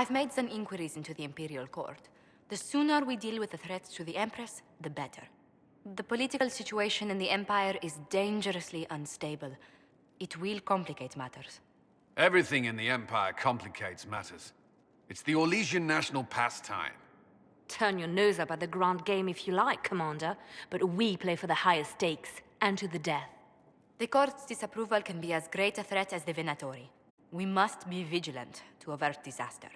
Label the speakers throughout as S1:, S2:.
S1: I've made some inquiries into the Imperial Court. The sooner we deal with the threats to the Empress, the better. The political situation in the Empire is dangerously unstable. It will complicate matters.
S2: Everything in the Empire complicates matters. It's the Orlesian national pastime.
S3: Turn your nose up at the grand game if you like, Commander, but we play for the highest stakes, and to the death.
S1: The Court's disapproval can be as great a threat as the Venatori. We must be vigilant to avert disaster.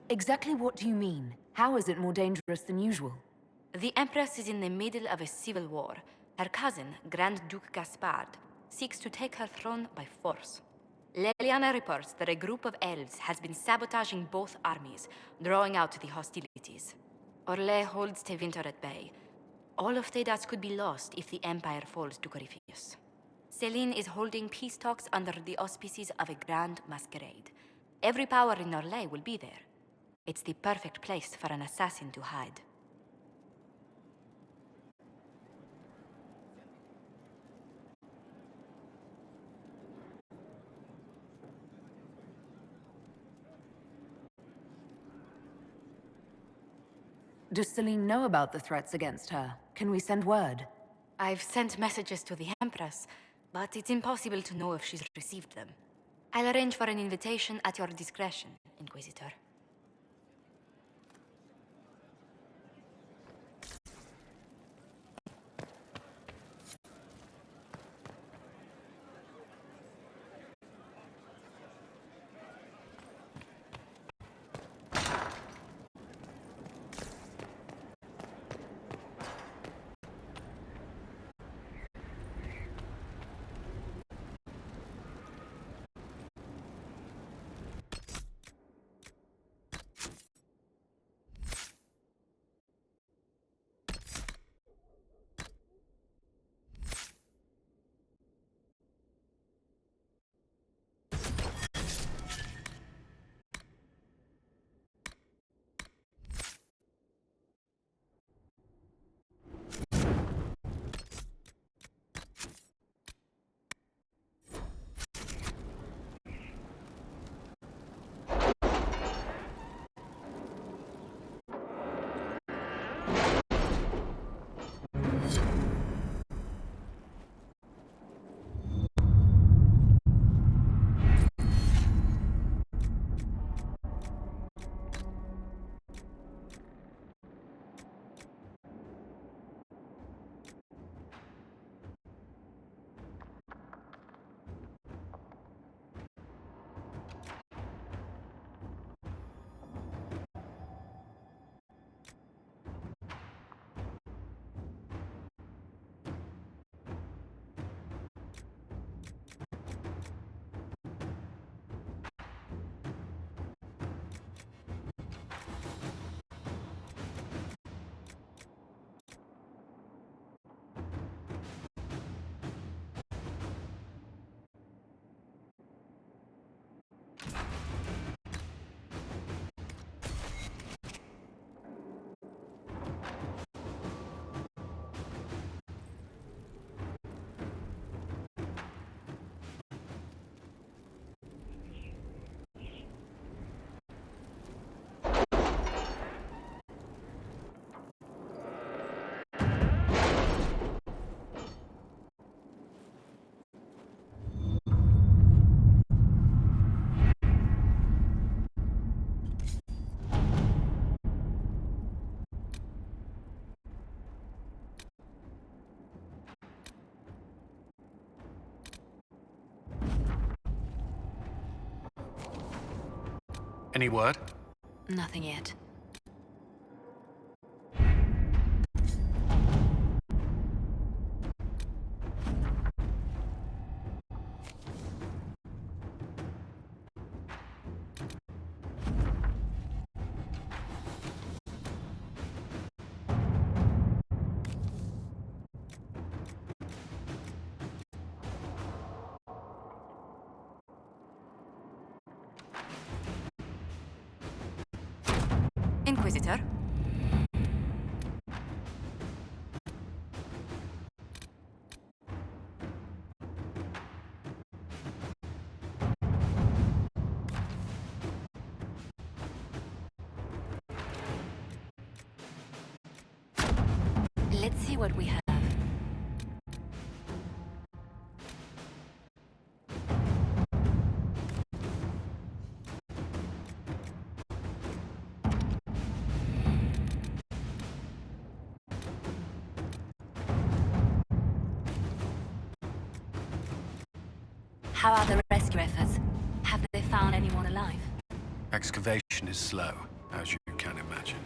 S3: Exactly what do you mean? How is it more dangerous than usual?
S1: The Empress is in the middle of a civil war. Her cousin, Grand Duke Gaspard, seeks to take her throne by force. Leliana reports that a group of elves has been sabotaging both armies, drawing out the hostilities. Orlais holds Tevinter at bay. All of Thedas could be lost if the Empire falls to Corypheus. Celine is holding peace talks under the auspices of a grand masquerade. Every power in Orlais will be there. It's the perfect place for an assassin to hide.
S3: Does Celine know about the threats against her? Can we send word?
S1: I've sent messages to the Empress, but it's impossible to know if she's received them. I'll arrange for an invitation at your discretion, Inquisitor.
S2: Any word?
S3: Nothing yet.
S1: Inquisitor? Let's see what we have. How are the rescue efforts? Have they found anyone alive?
S2: Excavation is slow, as you can imagine.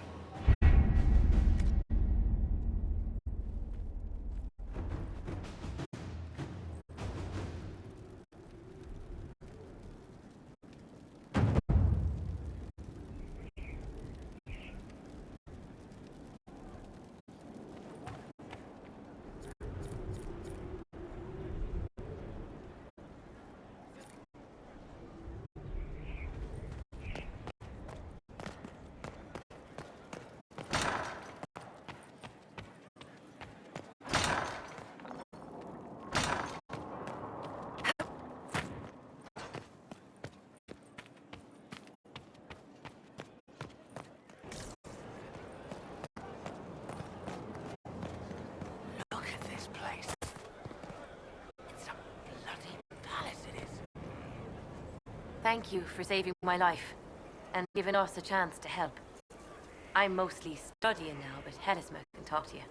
S4: Look at this place. It's a bloody palace, it is.
S1: Thank you for saving my life, and giving us a chance to help. I'm mostly studying now, but Hellisma can talk to you.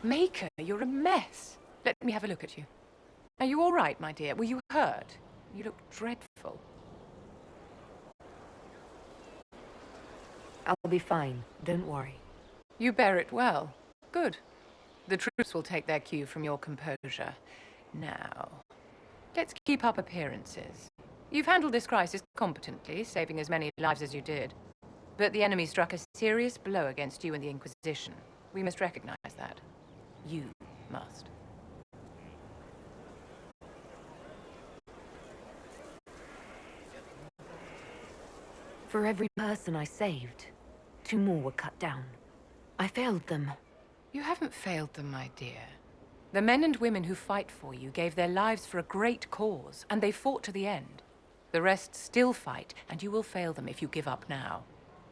S4: Maker, you're a mess. Let me have a look at you. Are you all right, my dear? Were you hurt? You look dreadful.
S5: I'll be fine. Don't worry.
S4: You bear it well. Good. The troops will take their cue from your composure. Now, let's keep up appearances. You've handled this crisis competently, saving as many lives as you did. But the enemy struck a serious blow against you and the Inquisition. We must recognize that. You must.
S5: For every person I saved, 2 more were cut down. I failed them.
S4: You haven't failed them, my dear. The men and women who fight for you gave their lives for a great cause, and they fought to the end. The rest still fight, and you will fail them if you give up now.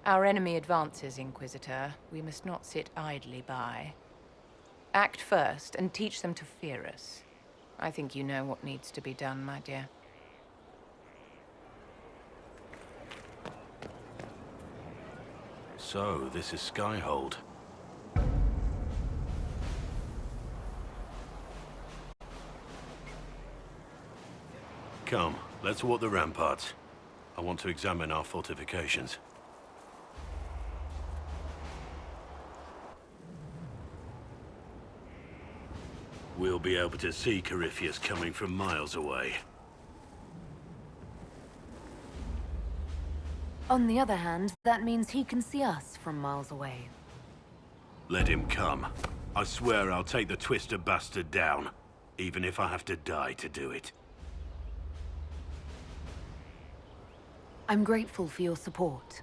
S4: Our enemy advances, Inquisitor. We must not sit idly by. Act first, and teach them to fear us. I think you know what needs to be done, my dear.
S6: So, this is Skyhold. Come, let's walk the ramparts. I want to examine our fortifications. We'll be able to see Corypheus coming from miles away.
S5: On the other hand, that means he can see us from miles away.
S6: Let him come. I swear I'll take the twister bastard down, even if I have to die to do it.
S5: I'm grateful for your support.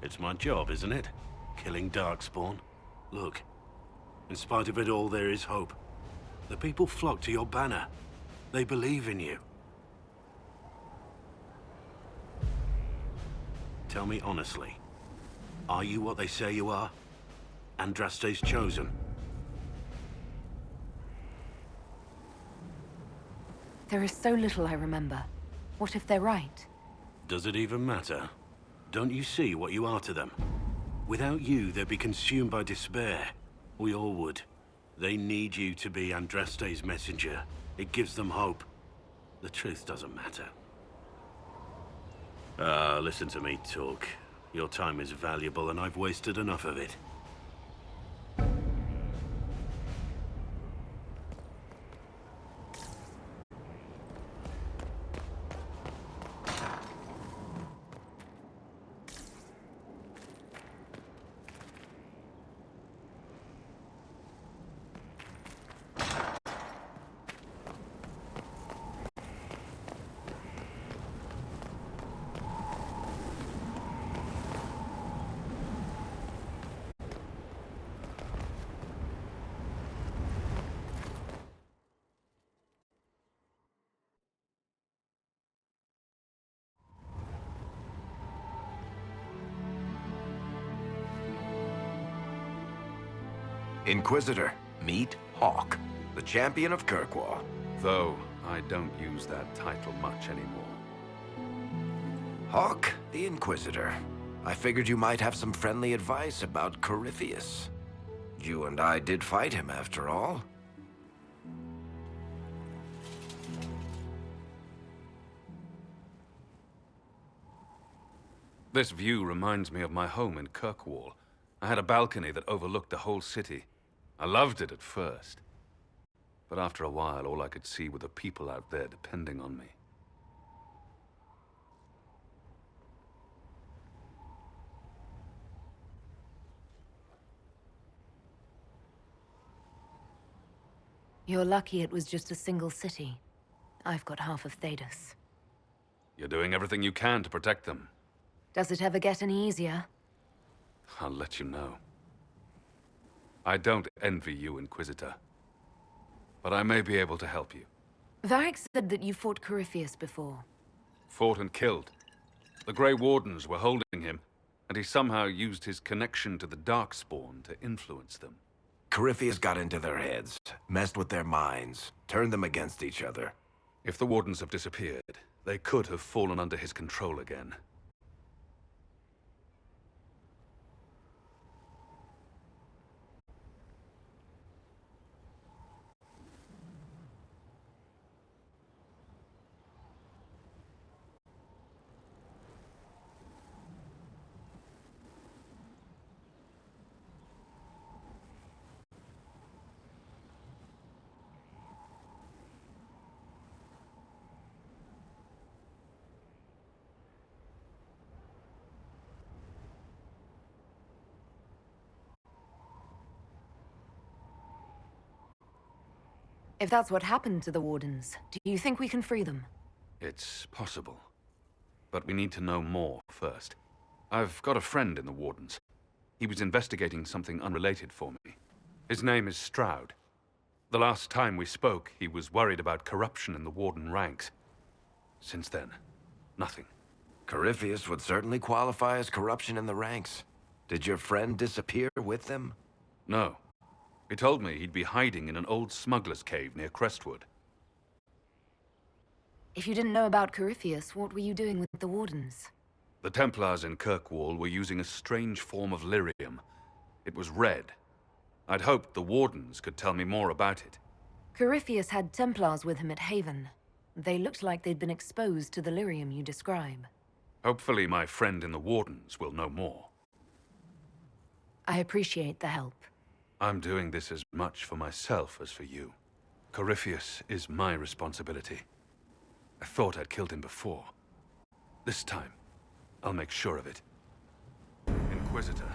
S6: It's my job, isn't it? Killing Darkspawn. Look, in spite of it all, there is hope. The people flock to your banner. They believe in you. Tell me honestly, are you what they say you are? Andraste's chosen?
S5: There is so little I remember. What if they're right?
S6: Does it even matter? Don't you see what you are to them? Without you, they'd be consumed by despair. We all would. They need you to be Andraste's messenger. It gives them hope. The truth doesn't matter. Listen to me talk. Your time is valuable and I've wasted enough of it.
S7: Inquisitor, meet Hawk, the champion of Kirkwall.
S2: Though I don't use that title much anymore.
S7: Hawk, the Inquisitor. I figured you might have some friendly advice about Corypheus. You and I did fight him, after all.
S2: This view reminds me of my home in Kirkwall. I had a balcony that overlooked the whole city. I loved it at first. But after a while, all I could see were the people out there depending on me.
S5: You're lucky it was just a single city. I've got half of Thedas.
S2: You're doing everything you can to protect them.
S5: Does it ever get any easier?
S2: I'll let you know. I don't envy you, Inquisitor. But I may be able to help you.
S5: Varric said that you fought Corypheus before.
S2: Fought and killed. The Grey Wardens were holding him, and he somehow used his connection to the Darkspawn to influence them.
S7: Corypheus got into their heads, messed with their minds, turned them against each other.
S2: If the Wardens have disappeared, they could have fallen under his control again.
S5: If that's what happened to the Wardens, do you think we can free them?
S2: It's possible. But we need to know more first. I've got a friend in the Wardens. He was investigating something unrelated for me. His name is Stroud. The last time we spoke, he was worried about corruption in the Warden ranks. Since then, nothing.
S7: Corypheus would certainly qualify as corruption in the ranks. Did your friend disappear with them?
S2: No. He told me he'd be hiding in an old smuggler's cave near Crestwood.
S5: If you didn't know about Corypheus, what were you doing with the Wardens?
S2: The Templars in Kirkwall were using a strange form of lyrium. It was red. I'd hoped the Wardens could tell me more about it.
S5: Corypheus had Templars with him at Haven. They looked like they'd been exposed to the lyrium you describe.
S2: Hopefully my friend in the Wardens will know more.
S5: I appreciate the help.
S2: I'm doing this as much for myself as for you. Corypheus is my responsibility. I thought I'd killed him before. This time, I'll make sure of it. Inquisitor.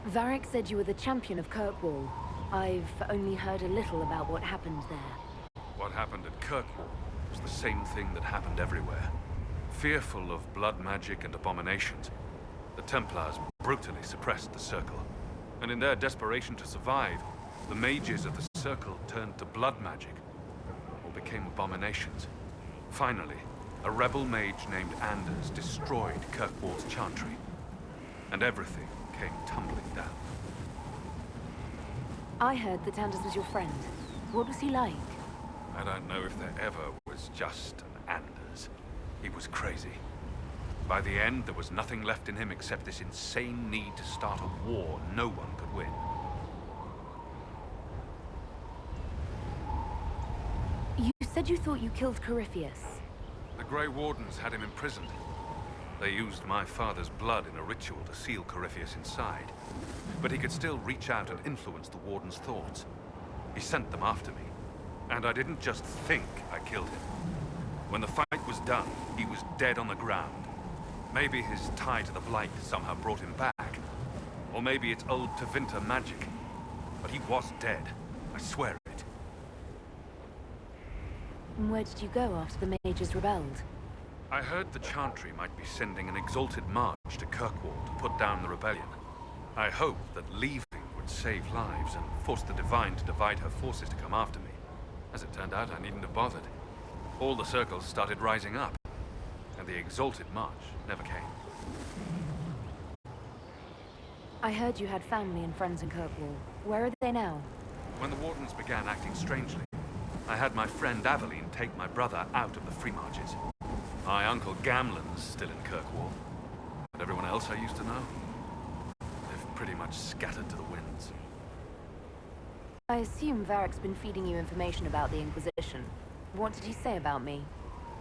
S5: Varric said you were the champion of Kirkwall. I've only heard a little about what happened there.
S2: What happened at Kirkwall was the same thing that happened everywhere. Fearful of blood magic and abominations, the Templars brutally suppressed the Circle. And in their desperation to survive, the mages of the Circle turned to blood magic, or became abominations. Finally, a rebel mage named Anders destroyed Kirkwall's chantry, and everything came tumbling down.
S5: I heard that Anders was your friend. What was he like?
S2: I don't know if there ever was just an Anders. He was crazy. By the end, there was nothing left in him except this insane need to start a war no one could win.
S5: You said you thought you killed Corypheus.
S2: The Grey Wardens had him imprisoned. They used my father's blood in a ritual to seal Corypheus inside. But he could still reach out and influence the Warden's thoughts. He sent them after me. And I didn't just think I killed him. When the fight was done, he was dead on the ground. Maybe his tie to the Blight somehow brought him back. Or maybe it's old Tevinter magic. But he was dead. I swear it.
S5: And where did you go after the mages rebelled?
S2: I heard the Chantry might be sending an exalted march to Kirkwall to put down the rebellion. I hoped that leaving would save lives and force the Divine to divide her forces to come after me. As it turned out, I needn't have bothered. All the circles started rising up. the exalted march never came.
S5: I heard you had family and friends in Kirkwall. Where are they now?
S2: When the Wardens began acting strangely, I had my friend Aveline take my brother out of the Free Marches. My uncle Gamlen's still in Kirkwall, but everyone else I used to know, they've pretty much scattered to the winds.
S5: I assume Varric's been feeding you information about the Inquisition. What did he say about me?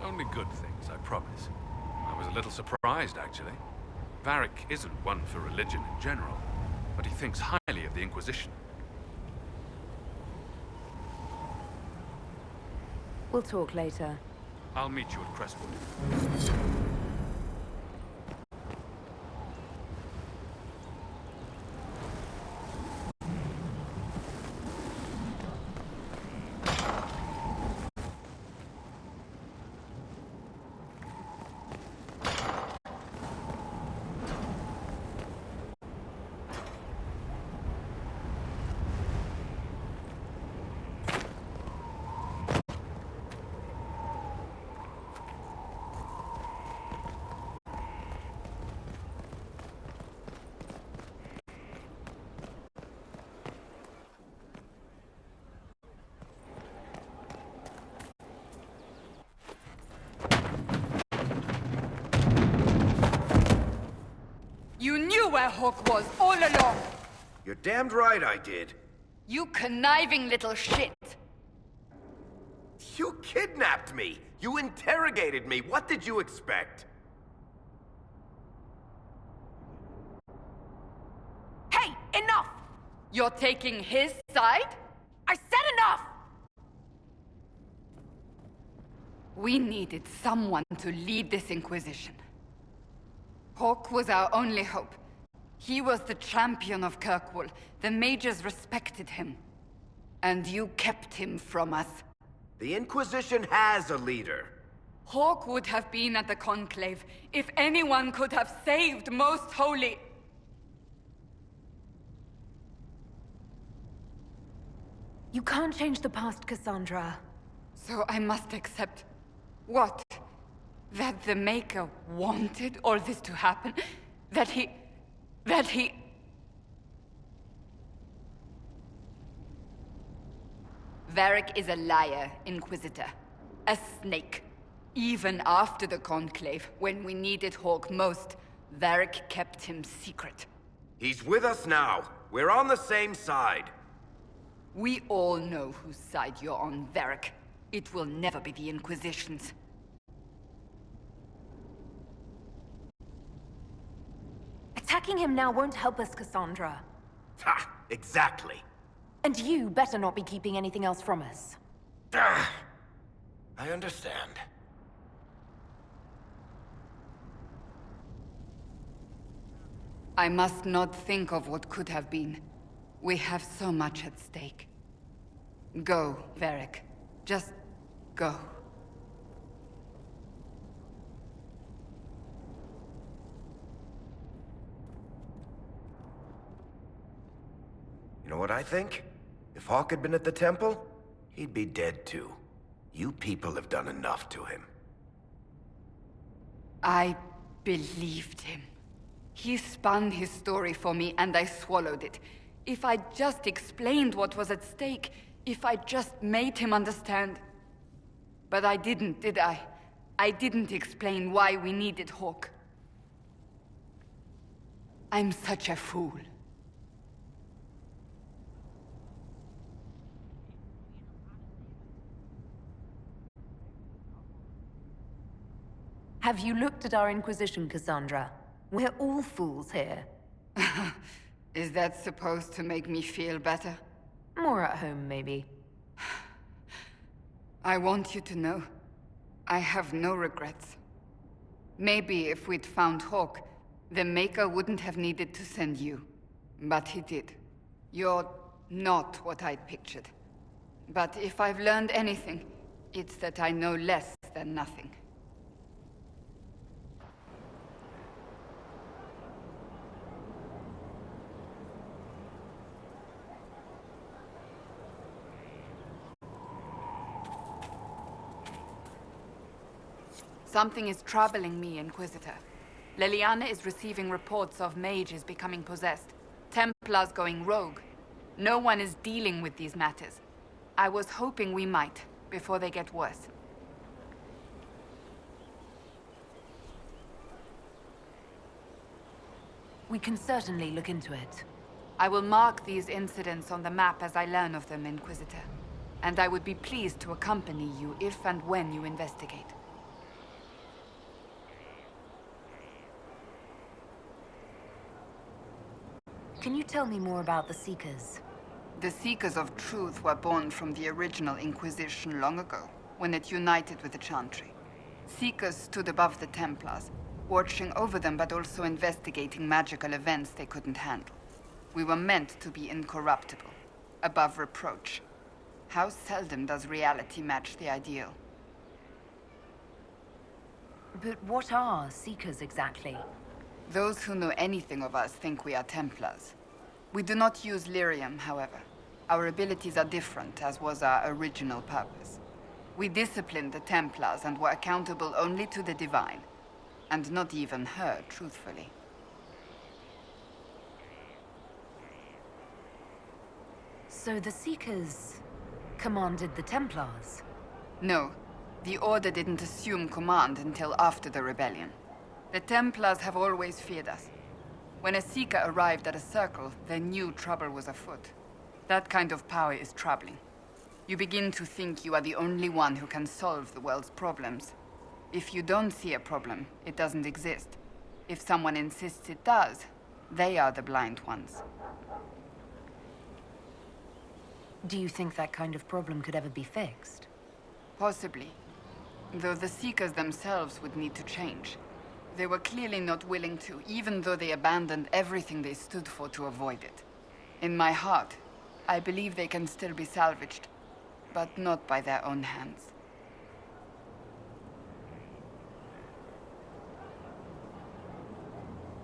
S2: Only good things, I promise. I was a little surprised, actually. Varric isn't one for religion in general, but he thinks highly of the Inquisition.
S5: We'll talk later.
S2: I'll meet you at Crestwood.
S8: You knew where Hawk was all along!
S7: You're damned right I did.
S8: You conniving little shit!
S7: You kidnapped me! You interrogated me! What did you expect?
S8: Hey, enough! You're taking his side? I said enough! We needed someone to lead this Inquisition. Hawk was our only hope. He was the champion of Kirkwall. The mages respected him. And you kept him from us.
S7: The Inquisition has a leader.
S8: Hawk would have been at the Conclave if anyone could have saved Most Holy.
S5: You can't change the past, Cassandra.
S8: So I must accept... what? That the Maker wanted all this to happen? That he... Varric is a liar, Inquisitor. A snake. Even after the Conclave, when we needed Hawk most, Varric kept him secret.
S7: He's with us now. We're on the same side.
S8: We all know whose side you're on, Varric. It will never be the Inquisition's.
S5: Attacking him now won't help us, Cassandra.
S7: Ha! Exactly.
S5: And you better not be keeping anything else from us.
S7: Ah, I understand.
S8: I must not think of what could have been. We have so much at stake. Go, Varric. Just go.
S7: You know what I think? If Hawk had been at the temple, he'd be dead too. You people have done enough to him.
S8: I believed him. He spun his story for me and I swallowed it. If I just explained what was at stake, if I just made him understand. But I didn't, did I? I didn't explain why we needed Hawk. I'm such a fool.
S5: Have you looked at our Inquisition, Cassandra? We're all fools here.
S8: Is that supposed to make me feel better?
S5: More at home, maybe.
S8: I want you to know, I have no regrets. Maybe if we'd found Hawk, the Maker wouldn't have needed to send you. But he did. You're not what I'd pictured. But if I've learned anything, it's that I know less than nothing. Something is troubling me, Inquisitor. Leliana is receiving reports of mages becoming possessed, Templars going rogue. No one is dealing with these matters. I was hoping we might, before they get worse.
S5: We can certainly look into it.
S8: I will mark these incidents on the map as I learn of them, Inquisitor. And I would be pleased to accompany you if and when you investigate.
S5: Can you tell me more about the Seekers?
S8: The Seekers of Truth were born from the original Inquisition long ago, when it united with the Chantry. Seekers stood above the Templars, watching over them but also investigating magical events they couldn't handle. We were meant to be incorruptible, above reproach. How seldom does reality match the ideal?
S5: But what are Seekers exactly?
S8: Those who know anything of us think we are Templars. We do not use lyrium, however. Our abilities are different, as was our original purpose. We disciplined the Templars and were accountable only to the Divine. And not even her, truthfully.
S5: So the Seekers commanded the Templars?
S8: No, the Order didn't assume command until after the rebellion. The Templars have always feared us. When a Seeker arrived at a circle, they knew trouble was afoot. That kind of power is troubling. You begin to think you are the only one who can solve the world's problems. If you don't see a problem, it doesn't exist. If someone insists it does, they are the blind ones.
S5: Do you think that kind of problem could ever be fixed?
S8: Possibly. Though the Seekers themselves would need to change. They were clearly not willing to, even though they abandoned everything they stood for to avoid it. In my heart, I believe they can still be salvaged, but not by their own hands.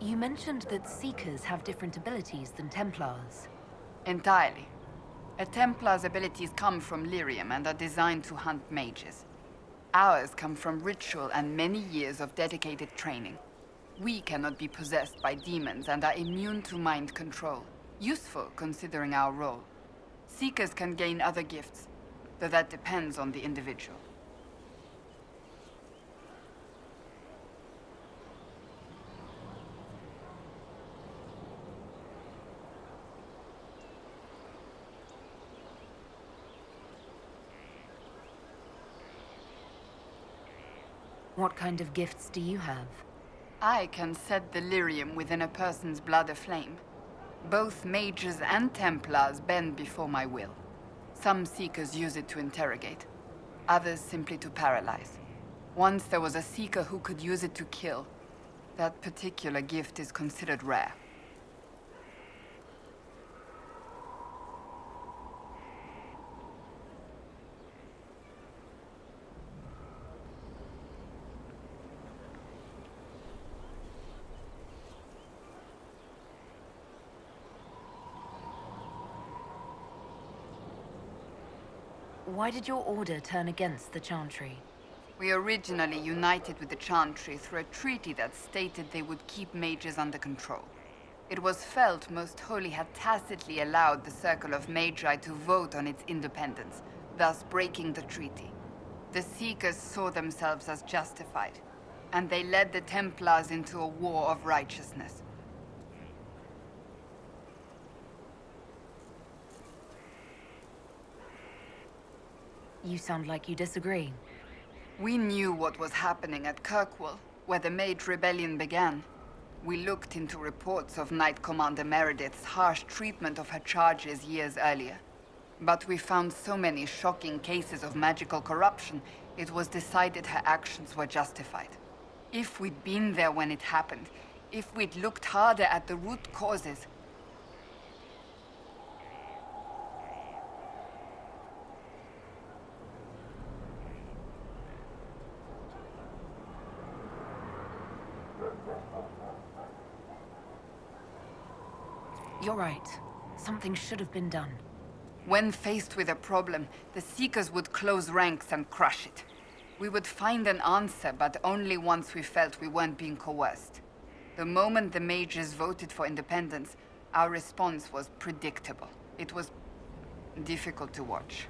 S5: You mentioned that Seekers have different abilities than Templars.
S8: Entirely. A Templar's abilities come from lyrium and are designed to hunt mages. Ours come from ritual and many years of dedicated training. We cannot be possessed by demons and are immune to mind control. Useful, considering our role. Seekers can gain other gifts, though that depends on the individual.
S5: What kind of gifts do you have?
S8: I can set the lyrium within a person's blood aflame. Both mages and Templars bend before my will. Some Seekers use it to interrogate, others simply to paralyze. Once there was a Seeker who could use it to kill. That particular gift is considered rare.
S5: Why did your order turn against the Chantry?
S8: We originally united with the Chantry through a treaty that stated they would keep mages under control. It was felt Most Holy had tacitly allowed the Circle of Magi to vote on its independence, thus breaking the treaty. The Seekers saw themselves as justified, and they led the Templars into a war of righteousness.
S5: You sound like you disagree.
S8: We knew what was happening at Kirkwall, where the Mage Rebellion began. We looked into reports of Knight Commander Meredith's harsh treatment of her charges years earlier. But we found so many shocking cases of magical corruption, it was decided her actions were justified. If we'd been there when it happened, if we'd looked harder at the root causes,
S5: You're right. Something should have been done.
S8: when faced with a problem, the Seekers would close ranks and crush it. We would find an answer, but only once we felt we weren't being coerced. The moment the mages voted for independence, our response was predictable. It was difficult to watch.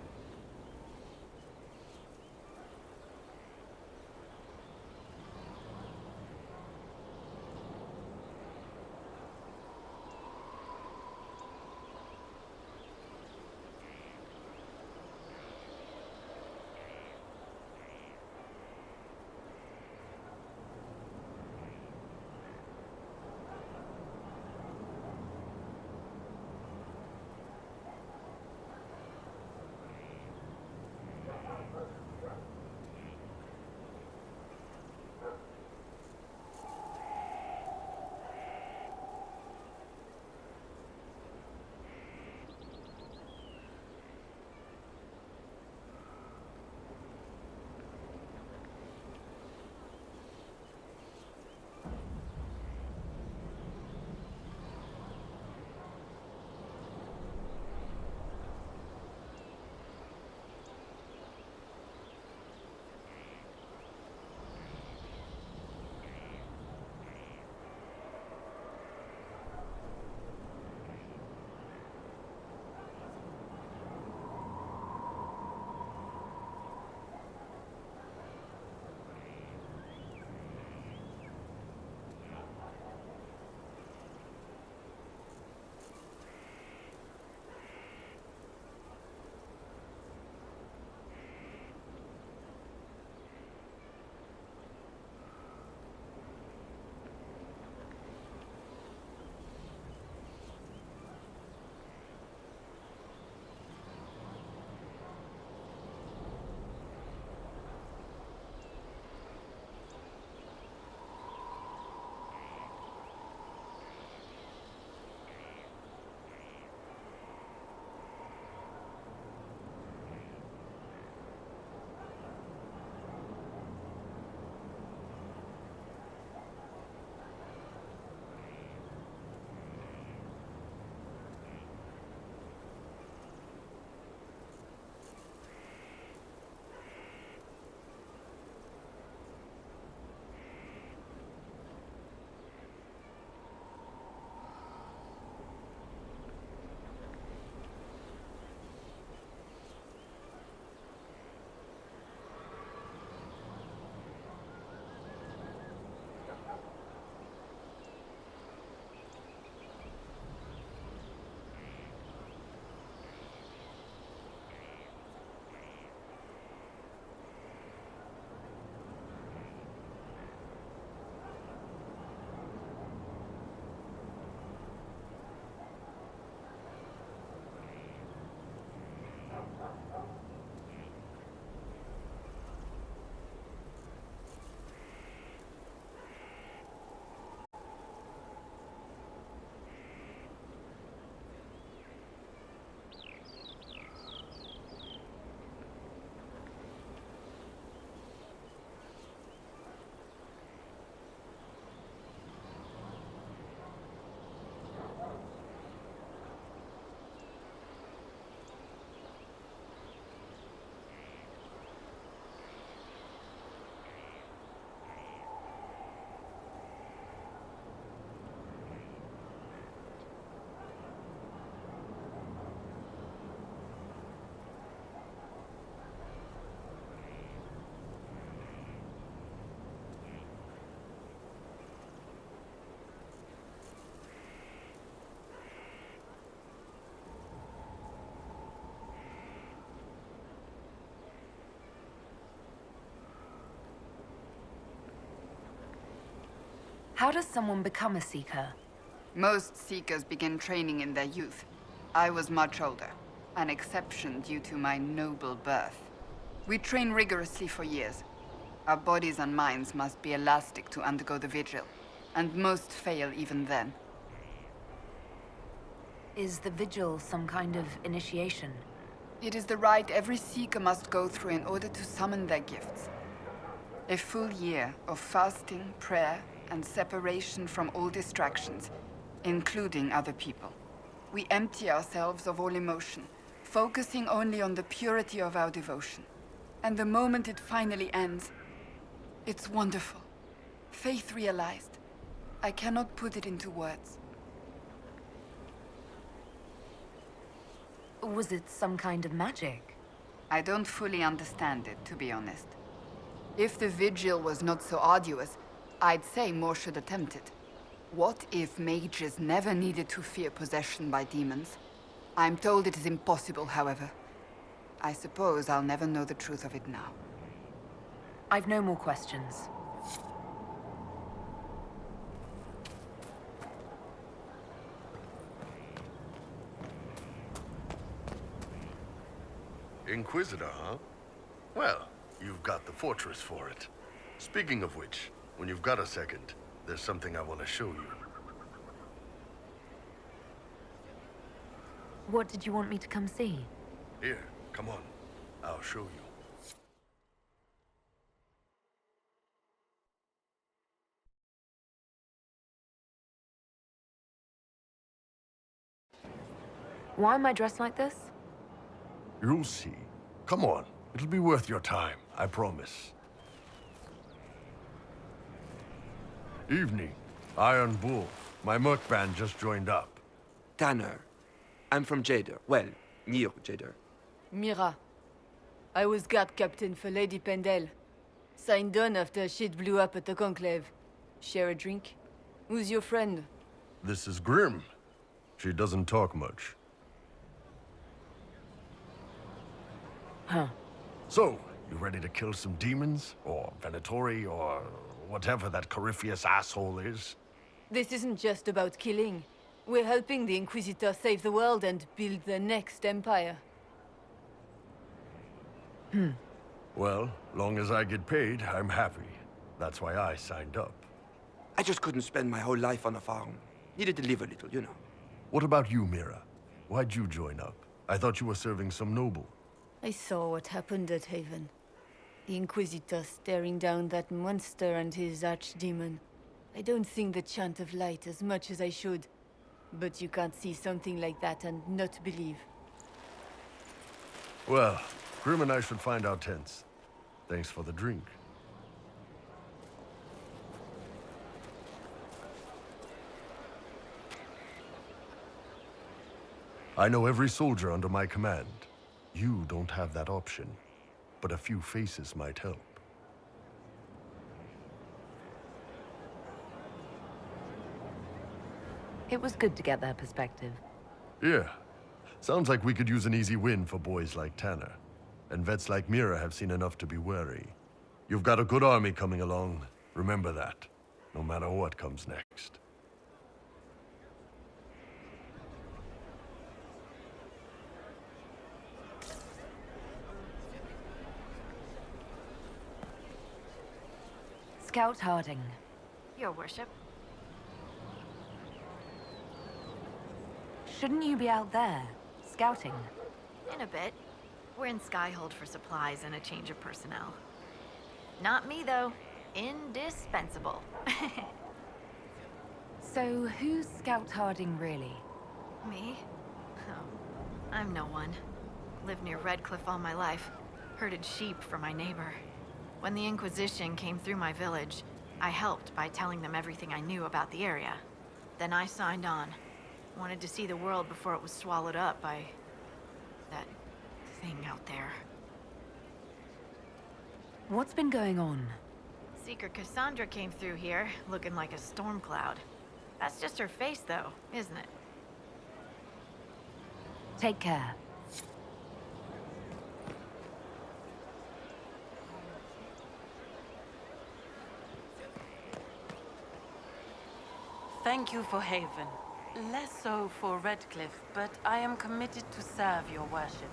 S5: How does someone become a Seeker?
S8: Most Seekers begin training in their youth. I was much older, an exception due to my noble birth. We train rigorously for years. Our bodies and minds must be elastic to undergo the vigil, and most fail even then.
S5: Is the vigil some kind of initiation?
S8: It is the rite every Seeker must go through in order to summon their gifts. A full year of fasting, prayer, and separation from all distractions, including other people. We empty ourselves of all emotion, focusing only on the purity of our devotion. And the moment it finally ends, it's wonderful. Faith realized. I cannot put it into words.
S5: Was it some kind of magic?
S8: I don't fully understand it, to be honest. If the vigil was not so arduous, I'd say more should attempt it. What if mages never needed to fear possession by demons? I'm told it is impossible, however. I suppose I'll never know the truth of it now.
S5: I've no more questions.
S9: Inquisitor, huh? Well, you've got the fortress for it. Speaking of which, when you've got a second, there's something I want to show you.
S5: What did you want me to come see?
S9: Here, come on. I'll show you.
S5: Why am I dressed like this?
S9: You'll see. Come on. It'll be worth your time, I promise. Evening. Iron Bull. My merc band just joined up.
S10: Tanner. I'm from Jader. Well, near Jader.
S11: Mira. I was guard captain for Lady Pendel. Signed on after shit blew up at the Conclave. Share a drink? Who's your friend?
S9: This is Grim. She doesn't talk much.
S5: Huh.
S9: So, you ready to kill some demons? Or Venatori, or whatever that Corypheus asshole is?
S11: This isn't just about killing. We're helping the Inquisitor save the world and build the next empire.
S9: Well, long as I get paid, I'm happy. That's why I signed up.
S10: I just couldn't spend my whole life on a farm. Needed to live a little, you know.
S9: What about you, Mira? Why'd you join up? I thought you were serving some noble.
S11: I saw what happened at Haven. The Inquisitor staring down that monster and his archdemon. I don't sing the chant of light as much as I should. But you can't see something like that and not believe.
S9: Well, Grim and I should find our tents. Thanks for the drink. I know every soldier under my command. You don't have that option, but a few faces might help.
S5: It was good to get their perspective.
S9: Yeah. Sounds like we could use an easy win for boys like Tanner. And vets like Mira have seen enough to be wary. You've got a good army coming along. Remember that, no matter what comes next.
S5: Scout Harding.
S3: Your worship.
S5: Shouldn't you be out there, scouting?
S3: In a bit. We're in Skyhold for supplies and a change of personnel. Not me, though. Indispensable.
S5: So, who's Scout Harding, really?
S3: Me? Oh, I'm no one. Lived near Redcliffe all my life. Herded sheep for my neighbor. When the Inquisition came through my village, I helped by telling them everything I knew about the area. Then I signed on. Wanted to see the world before it was swallowed up by that thing out there.
S5: What's been going on?
S3: Seeker Cassandra came through here, looking like a storm cloud. That's just her face, though, isn't it?
S5: Take care.
S12: Thank you for Haven. Less so for Redcliffe, but I am committed to serve your worship.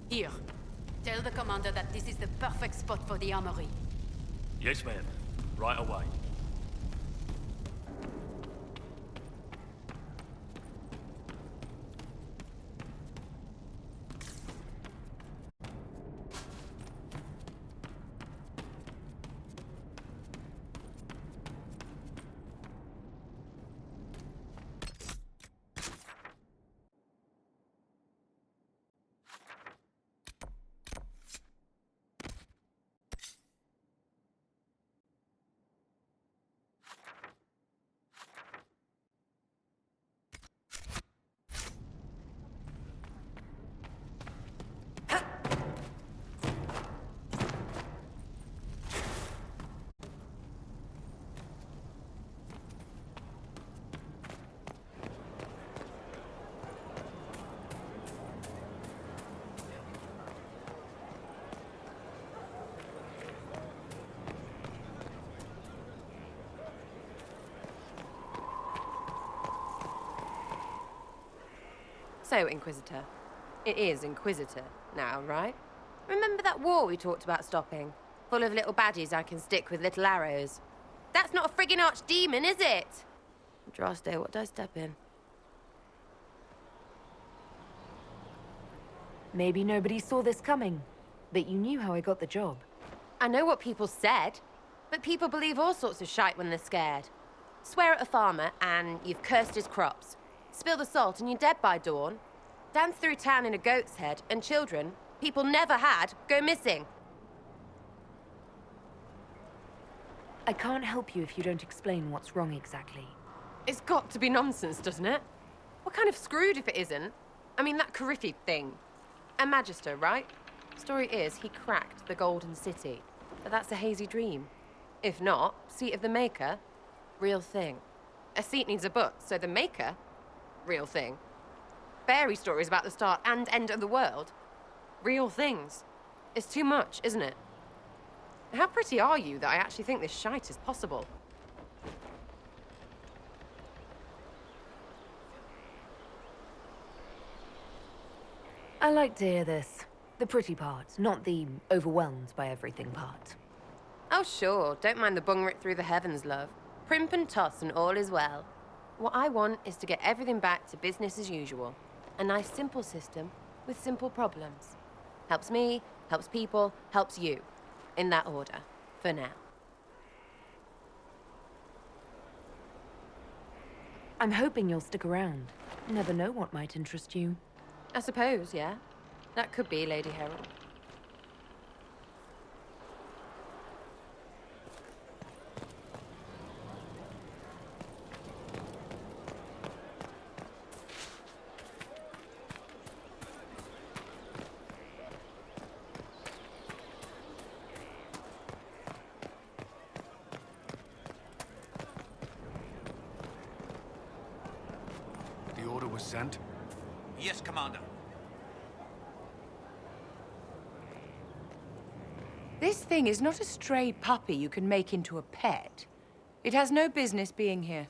S13: Here. Tell the commander that this is the perfect spot for the armory.
S6: Yes, ma'am.
S13: Right away.
S14: So, Inquisitor. It is Inquisitor now, right? Remember that war we talked about stopping? Full of little baddies I can stick with little arrows. That's not a friggin' archdemon, is it? Draste, what did I step in?
S5: Maybe nobody saw this coming, but you knew how I got the job.
S14: I know what people said, but people believe all sorts of shite when they're scared. Swear at a farmer and you've cursed his crops. Spill the salt and you're dead by dawn. Dance through town in a goat's head and children, people never had, go missing.
S5: I can't help you if you don't explain what's wrong exactly.
S14: It's got to be nonsense, doesn't it? We're kind of screwed if it isn't. I mean, that Coryphi thing. A magister, right? Story is, he cracked the Golden City. But that's a hazy dream. If not, seat of the Maker, real thing. A seat needs a butt, so the Maker, real thing. Fairy stories about the start and end of the world, real things. It's too much, isn't it? How pretty are you that I actually think this shite is possible?
S5: I like to hear this. The pretty part, not the overwhelmed by everything part.
S14: Oh, sure. Don't mind the bung ripped through the heavens, love. Primp and toss and all is well. What I want is to get everything back to business as usual. A nice, simple system with simple problems. Helps me, helps people, helps you. In that order. For now.
S5: I'm hoping you'll stick around. Never know what might interest you.
S14: I suppose, yeah. That could be Lady Herald.
S13: The order was sent?
S15: Yes, Commander.
S4: This thing is not a stray puppy you can make into a pet. It has no business being here.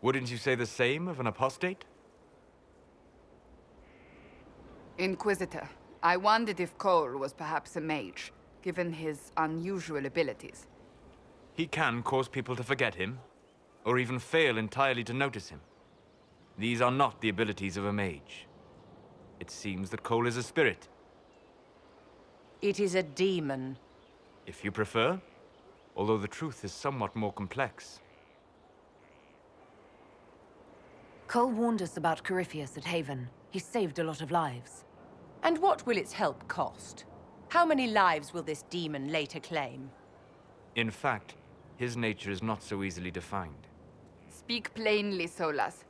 S16: Wouldn't you say the same of an apostate?
S8: Inquisitor, I wondered if Cole was perhaps a mage, given his unusual abilities.
S16: He can cause people to forget him, or even fail entirely to notice him. These are not the abilities of a mage. It seems that Cole is a spirit.
S4: It is a demon.
S16: If you prefer, although the truth is somewhat more complex.
S5: Cole warned us about Corypheus at Haven. He saved a lot of lives.
S4: And what will its help cost? How many lives will this demon later claim?
S16: In fact, his nature is not so easily defined.
S8: Speak plainly, Solas.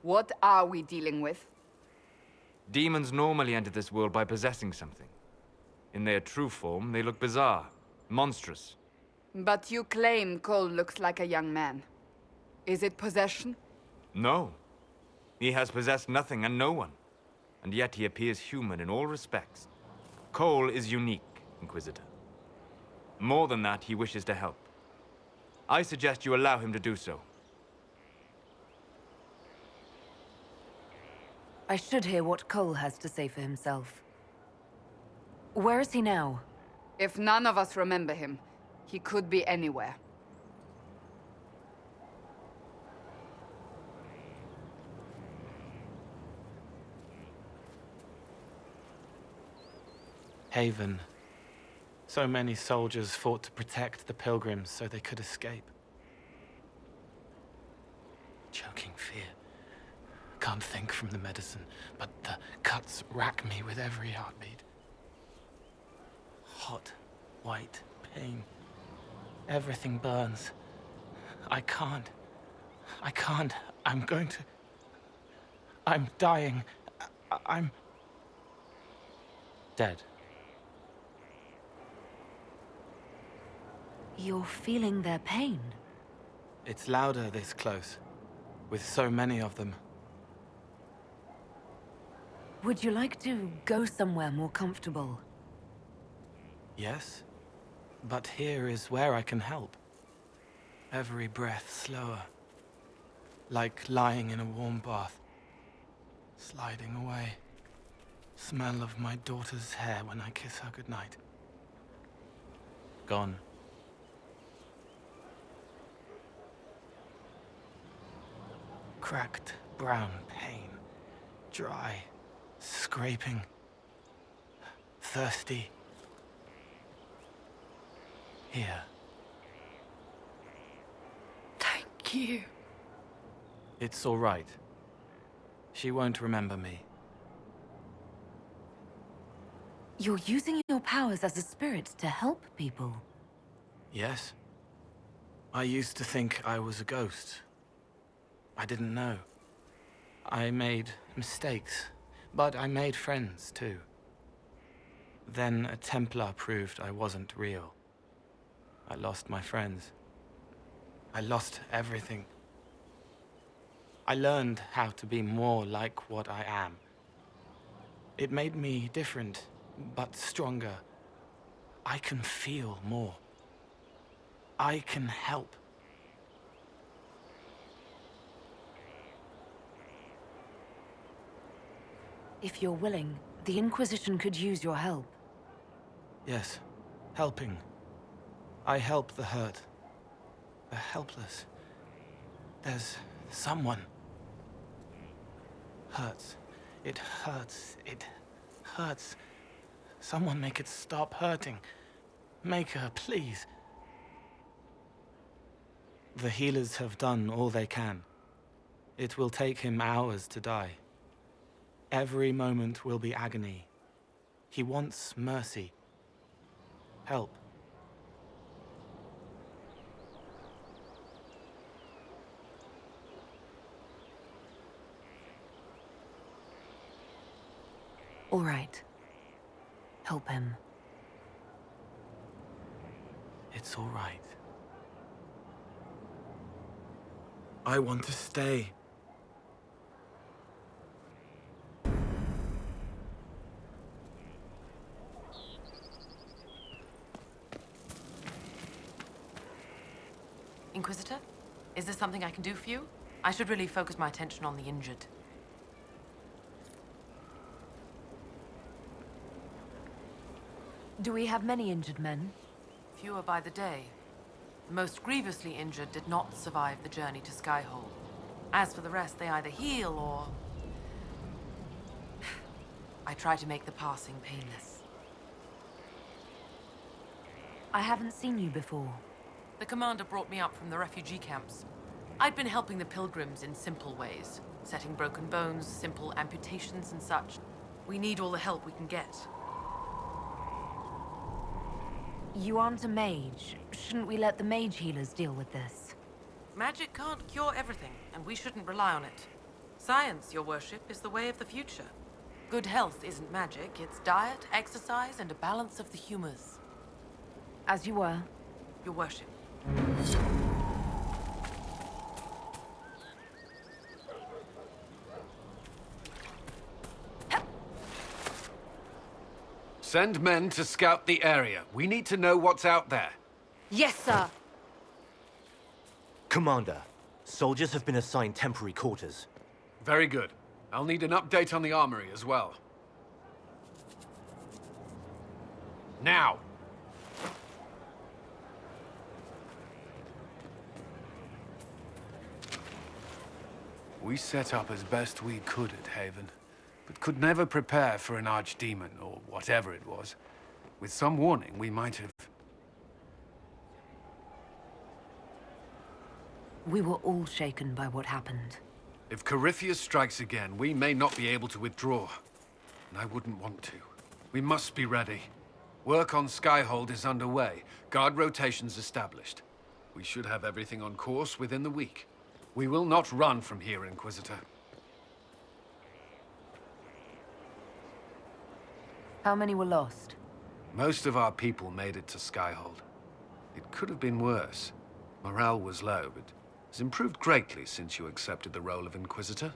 S8: What are we dealing with?
S16: Demons normally enter this world by possessing something. In their true form, they look bizarre, monstrous.
S8: But you claim Cole looks like a young man. Is it possession?
S16: No. He has possessed nothing and no one. And yet he appears human in all respects. Cole is unique, Inquisitor. More than that, he wishes to help. I suggest you allow him to do so.
S5: I should hear what Cole has to say for himself. Where is he now?
S8: If none of us remember him, he could be anywhere.
S13: Haven. So many soldiers fought to protect the pilgrims so they could escape. Choking fear. Can't think from the medicine, but the cuts rack me with every heartbeat. Hot, white pain. Everything burns. I can't. I'm going to... I'm dying. I'm... dead.
S5: You're feeling their pain?
S13: It's louder this close, with so many of them.
S5: Would you like to go somewhere more comfortable?
S13: Yes, but here is where I can help. Every breath slower, like lying in a warm bath, sliding away. Smell of my daughter's hair when I kiss her goodnight. Gone. Cracked brown pain, dry, scraping, thirsty. Here.
S5: Thank you.
S13: It's all right. She won't remember me.
S5: You're using your powers as a spirit to help people.
S13: Yes? I used to think I was a ghost. I didn't know. I made mistakes, but I made friends too. Then a Templar proved I wasn't real. I lost my friends. I lost everything. I learned how to be more like what I am. It made me different, but stronger. I can feel more. I can help.
S5: If you're willing, the Inquisition could use your help.
S13: Yes, helping. I help the hurt, the helpless. There's someone. Hurts. It hurts. It hurts. Someone make it stop hurting. Make her, please. The healers have done all they can. It will take him hours to die. Every moment will be agony. He wants mercy. Help.
S5: All right. Help him.
S13: It's all right. I want to stay.
S12: Inquisitor? Is there something I can do for you? I should really focus my attention on the injured.
S5: Do we have many injured men?
S12: Fewer by the day. The most grievously injured did not survive the journey to Skyhold. As for the rest, they either heal or... I try to make the passing painless.
S5: I haven't seen you before.
S12: The commander brought me up from the refugee camps. I'd been helping the pilgrims in simple ways, setting broken bones, simple amputations and such. We need all the help we can get.
S5: You aren't a mage. Shouldn't we let the mage healers deal with this?
S12: Magic can't cure everything, and we shouldn't rely on it. Science, your worship, is the way of the future. Good health isn't magic, it's diet, exercise, and a balance of the humors.
S5: As you were.
S12: Your worship.
S15: Send men to scout the area. We need to know what's out there.
S5: Yes, sir.
S17: Commander, soldiers have been assigned temporary quarters.
S15: Very good. I'll need an update on the armory as well. Now! We set up as best we could at Haven, but could never prepare for an archdemon, or whatever it was. With some warning, we might have...
S5: We were all shaken by what happened.
S15: If Corypheus strikes again, we may not be able to withdraw. And I wouldn't want to. We must be ready. Work on Skyhold is underway. Guard rotations established. We should have everything on course within the week. We will not run from here, Inquisitor.
S5: How many were lost?
S15: Most of our people made it to Skyhold. It could have been worse. Morale was low, but has improved greatly since you accepted the role of Inquisitor.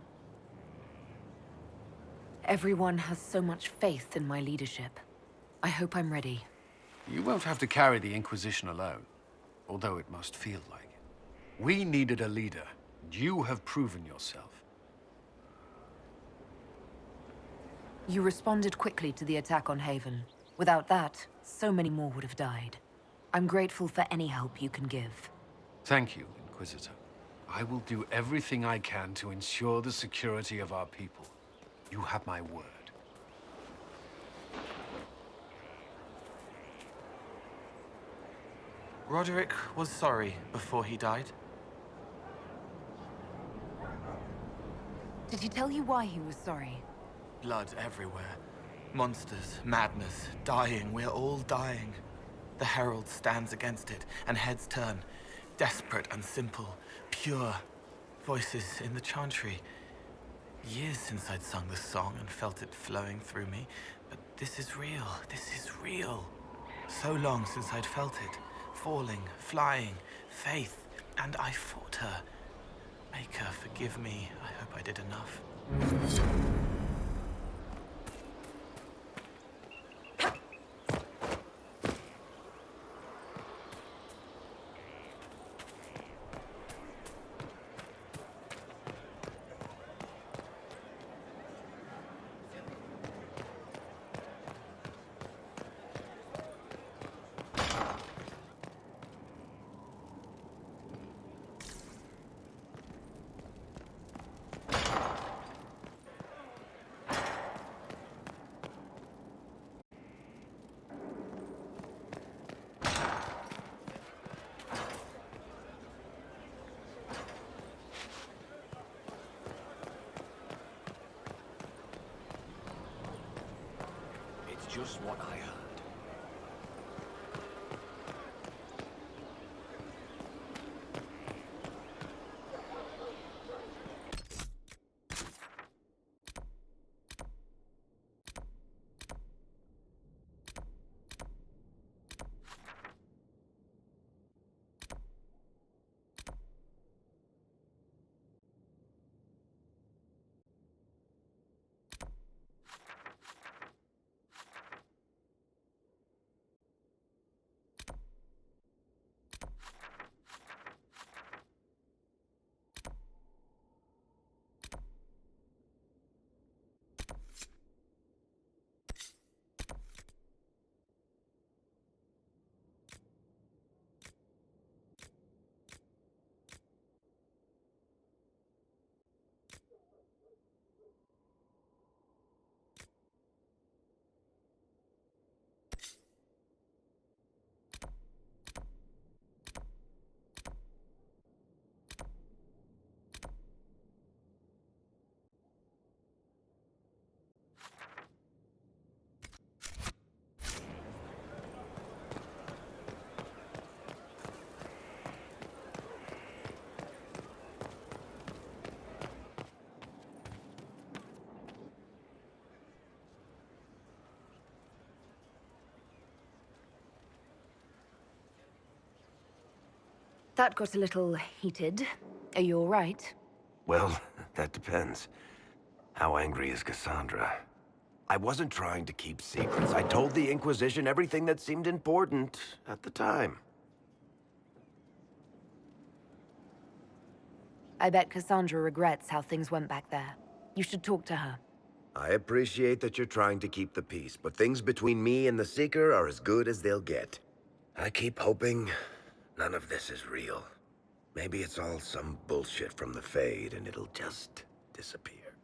S5: Everyone has so much faith in my leadership. I hope I'm ready.
S15: You won't have to carry the Inquisition alone, although it must feel like it. We needed a leader, and you have proven yourself.
S5: You responded quickly to the attack on Haven. Without that, so many more would have died. I'm grateful for any help you can give.
S15: Thank you, Inquisitor. I will do everything I can to ensure the security of our people. You have my word.
S13: Roderick was sorry before he died.
S5: Did he tell you why he was sorry?
S13: Blood everywhere. Monsters, madness, dying. We're all dying. The Herald stands against it, and heads turn. Desperate and simple, pure. Voices in the chantry. Years since I'd sung the song and felt it flowing through me. But this is real. This is real. So long since I'd felt it. Falling, flying, faith. And I fought her. Make her forgive me. I hope I did enough.
S17: Just what I heard.
S5: That got a little heated. Are you all right?
S7: Well, that depends. How angry is Cassandra? I wasn't trying to keep secrets. I told the Inquisition everything that seemed important at the time.
S5: I bet Cassandra regrets how things went back there. You should talk to her.
S7: I appreciate that you're trying to keep the peace, but things between me and the Seeker are as good as they'll get. I keep hoping none of this is real. Maybe it's all some bullshit from the Fade and it'll just disappear.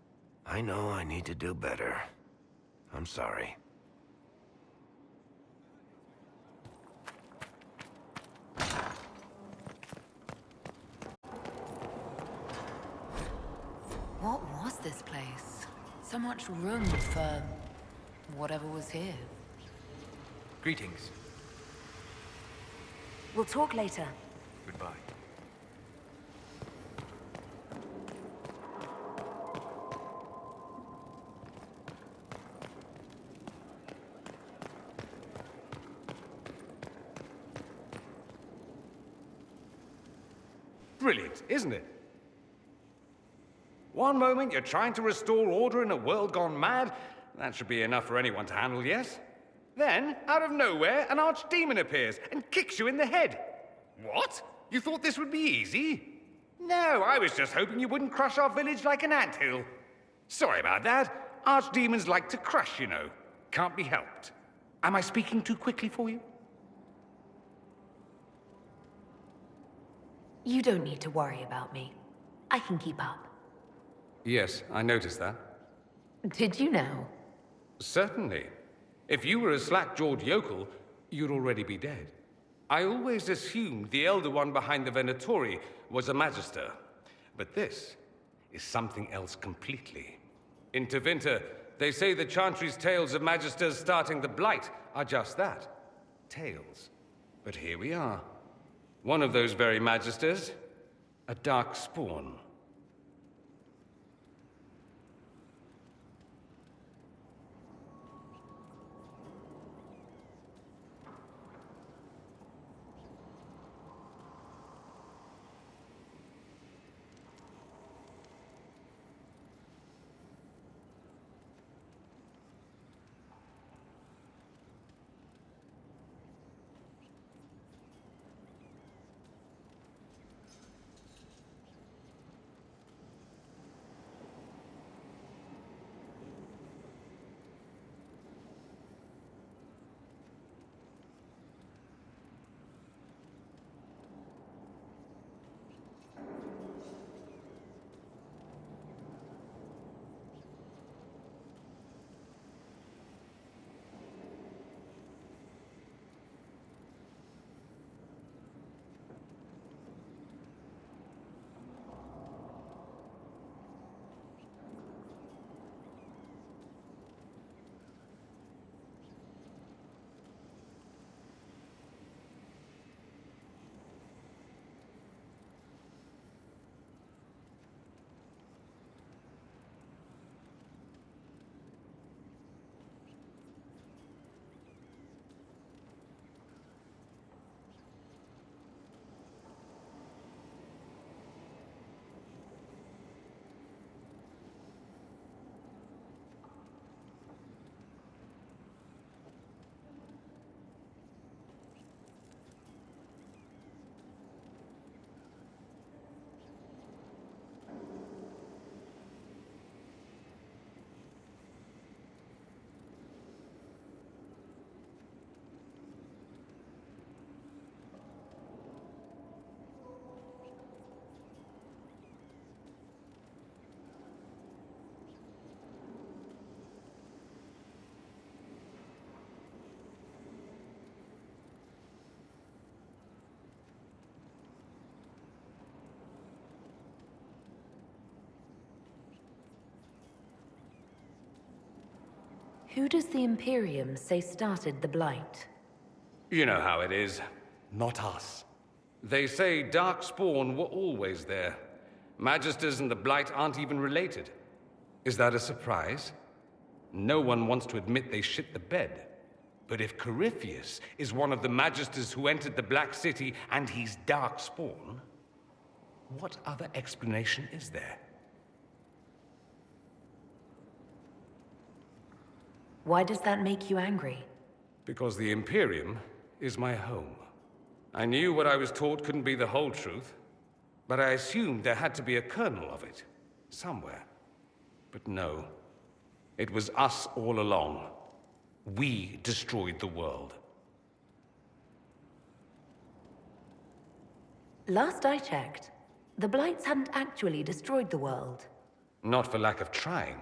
S7: I know I need to do better. I'm sorry.
S5: this place. So much room for whatever was here.
S2: Greetings.
S5: We'll talk later.
S2: Goodbye.
S18: Brilliant, isn't it? One moment you're trying to restore order in a world gone mad. That should be enough for anyone to handle, yes? Then, out of nowhere, an archdemon appears and kicks you in the head. What? You thought this would be easy? No, I was just hoping you wouldn't crush our village like an anthill. Sorry about that. Archdemons like to crush, you know. Can't be helped. Am I speaking too quickly for you?
S5: You don't need to worry about me. I can keep up.
S18: Yes, I noticed that.
S5: Did you know?
S18: Certainly. If you were a slack-jawed yokel, you'd already be dead. I always assumed the Elder One behind the Venatori was a Magister. But this is something else completely. In Tevinter, they say the Chantry's tales of Magisters starting the Blight are just that. Tales. But here we are. One of those very Magisters, a dark spawn.
S5: Who does the Imperium say started the Blight?
S18: You know how it is. Not us. They say Darkspawn were always there. Magisters and the Blight aren't even related. Is that a surprise? No one wants to admit they shit the bed. But if Corypheus is one of the Magisters who entered the Black City and he's Darkspawn, what other explanation is there?
S5: Why does that make you angry?
S18: Because the Imperium is my home. I knew what I was taught couldn't be the whole truth, but I assumed there had to be a kernel of it, somewhere. But no, it was us all along. We destroyed the world.
S5: Last I checked, the Blights hadn't actually destroyed the world.
S18: Not for lack of trying.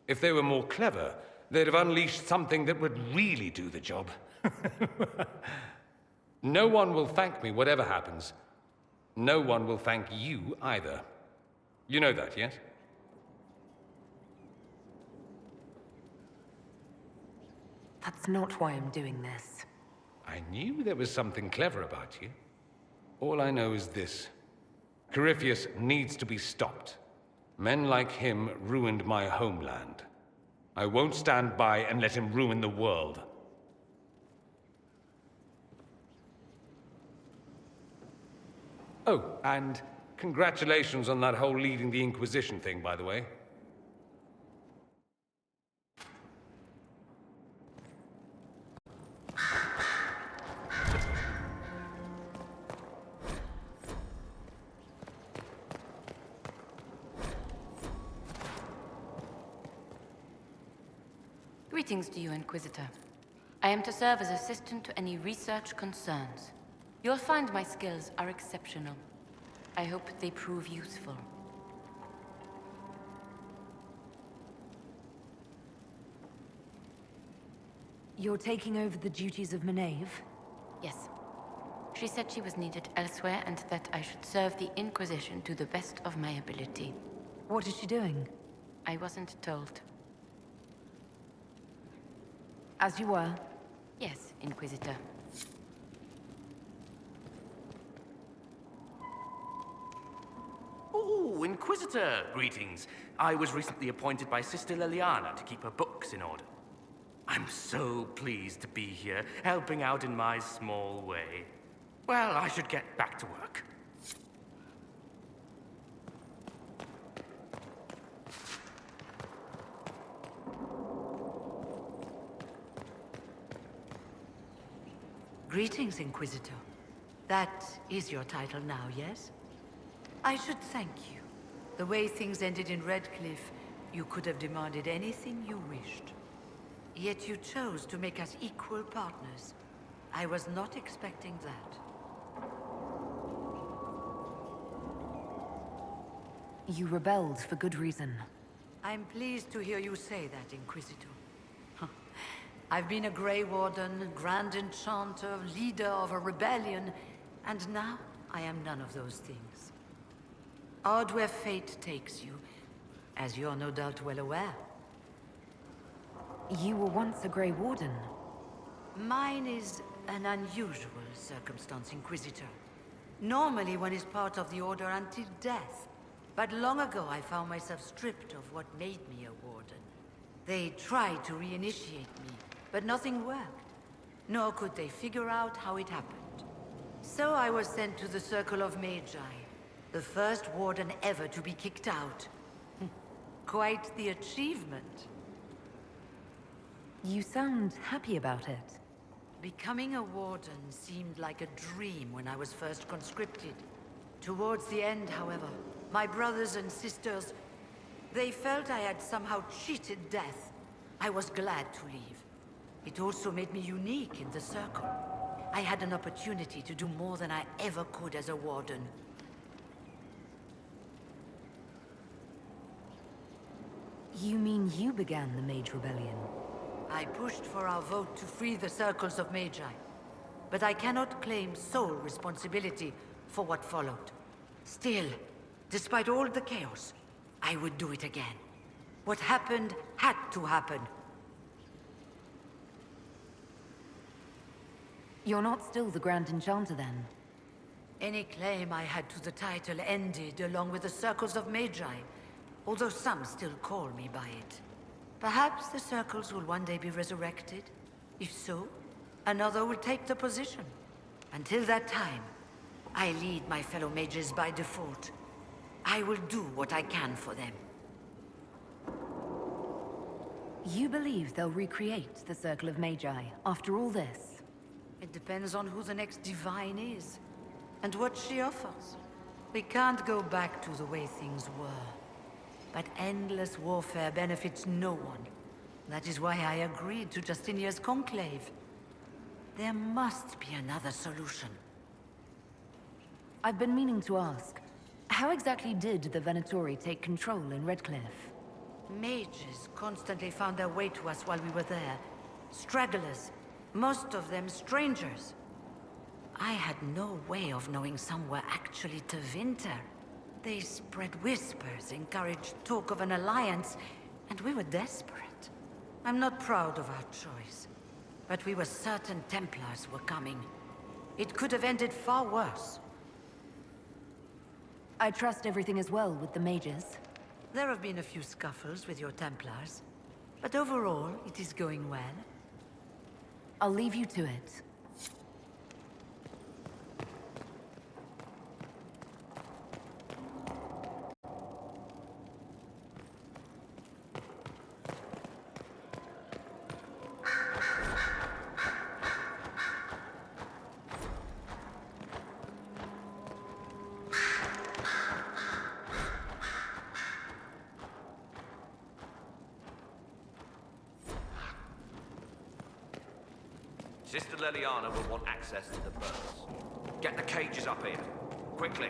S18: If they were more clever, they'd have unleashed something that would really do the job. No one will thank me, whatever happens. No one will thank you either. You know that, yes?
S5: That's not why I'm doing this.
S18: I knew there was something clever about you. All I know is this. Corypheus needs to be stopped. Men like him ruined my homeland. I won't stand by and let him ruin the world. Oh, and congratulations on that whole leading the Inquisition thing, by the way.
S1: Greetings to you, Inquisitor. I am to serve as assistant to any research concerns. You'll find my skills are exceptional. I hope they prove useful.
S5: You're taking over the duties of Maeve?
S1: Yes. She said she was needed elsewhere and that I should serve the Inquisition to the best of my ability.
S5: What is she doing?
S1: I wasn't told.
S5: As you were?
S1: Yes, Inquisitor.
S19: Oh, Inquisitor! Greetings. I was recently appointed by Sister Liliana to keep her books in order. I'm so pleased to be here, helping out in my small way. Well, I should get back to work.
S20: Greetings, Inquisitor. That is your title now, yes? I should thank you. The way things ended in Redcliffe, you could have demanded anything you wished. Yet you chose to make us equal partners. I was not expecting that.
S5: You rebelled for good reason.
S20: I'm pleased to hear you say that, Inquisitor. I've been a Grey Warden, Grand Enchanter, leader of a rebellion, and now I am none of those things. Odd where fate takes you, as you're no doubt well aware.
S5: You were once a Grey Warden.
S20: Mine is an unusual circumstance, Inquisitor. Normally one is part of the Order until death. But long ago I found myself stripped of what made me a Warden. They tried to reinitiate me, but nothing worked. Nor could they figure out how it happened. So I was sent to the Circle of Magi, the first Warden ever to be kicked out. Quite the achievement.
S5: You sound happy about it.
S20: Becoming a Warden seemed like a dream when I was first conscripted. Towards the end, however, my brothers and sisters, they felt I had somehow cheated death. I was glad to leave. It also made me unique in the Circle. I had an opportunity to do more than I ever could as a Warden.
S5: You mean you began the Mage Rebellion?
S20: I pushed for our vote to free the Circles of Magi. But I cannot claim sole responsibility for what followed. Still, despite all the chaos, I would do it again. What happened had to happen.
S5: You're not still the Grand Enchanter, then?
S20: Any claim I had to the title ended along with the Circles of Magi, although some still call me by it. Perhaps the Circles will one day be resurrected. If so, another will take the position. Until that time, I lead my fellow mages by default. I will do what I can for them.
S5: You believe they'll recreate the Circle of Magi after all this?
S20: It depends on who the next Divine is, and what she offers. We can't go back to the way things were. But endless warfare benefits no one. That is why I agreed to Justinia's conclave. There must be another solution.
S5: I've been meaning to ask, how exactly did the Venatori take control in Redcliffe?
S20: Mages constantly found their way to us while we were there. Stragglers, most of them strangers. I had no way of knowing some were actually Tevinter. They spread whispers, encouraged talk of an alliance, and we were desperate. I'm not proud of our choice. But we were certain Templars were coming. It could have ended far worse.
S5: I trust everything is well with the mages.
S20: There have been a few scuffles with your Templars, but overall, it is going well.
S5: I'll leave you to it.
S21: Sister Leliana will want access to the birds. Get the cages up here. Quickly.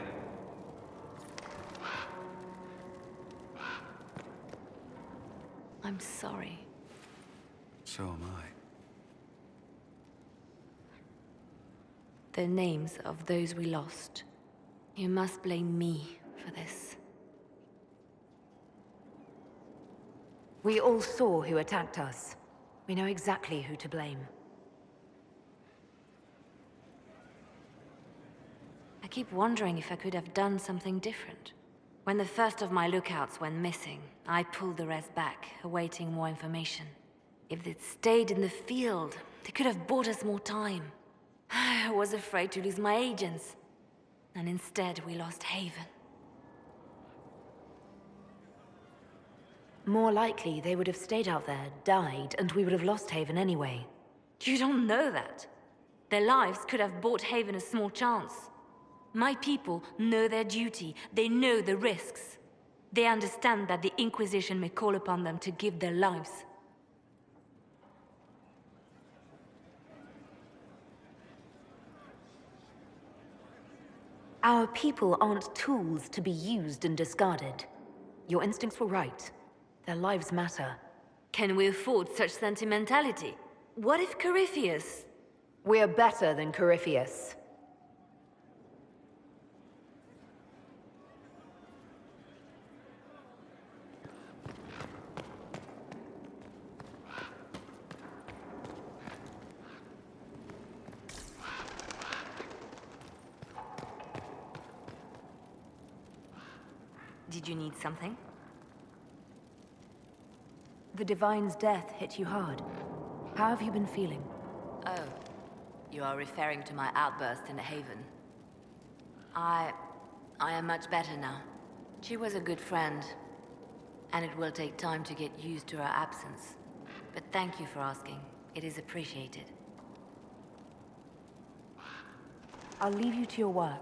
S1: I'm sorry.
S10: So am I.
S1: The names of those we lost. You must blame me for this.
S5: We all saw who attacked us. We know exactly who to blame.
S1: I keep wondering if I could have done something different. When the first of my lookouts went missing, I pulled the rest back, awaiting more information. If they'd stayed in the field, they could have bought us more time. I was afraid to lose my agents. And instead, we lost Haven.
S5: More likely, they would have stayed out there, died, and we would have lost Haven anyway.
S1: You don't know that. Their lives could have bought Haven a small chance. My people know their duty. They know the risks. They understand that the Inquisition may call upon them to give their lives.
S5: Our people aren't tools to be used and discarded. Your instincts were right. Their lives matter.
S1: Can we afford such sentimentality? What if Corypheus...
S5: We're better than Corypheus.
S1: Did you need something?
S5: The Divine's death hit you hard. How have you been feeling?
S1: Oh, you are referring to my outburst in Haven. I am much better now. She was a good friend, and it will take time to get used to her absence. But thank you for asking. It is appreciated.
S5: I'll leave you to your work.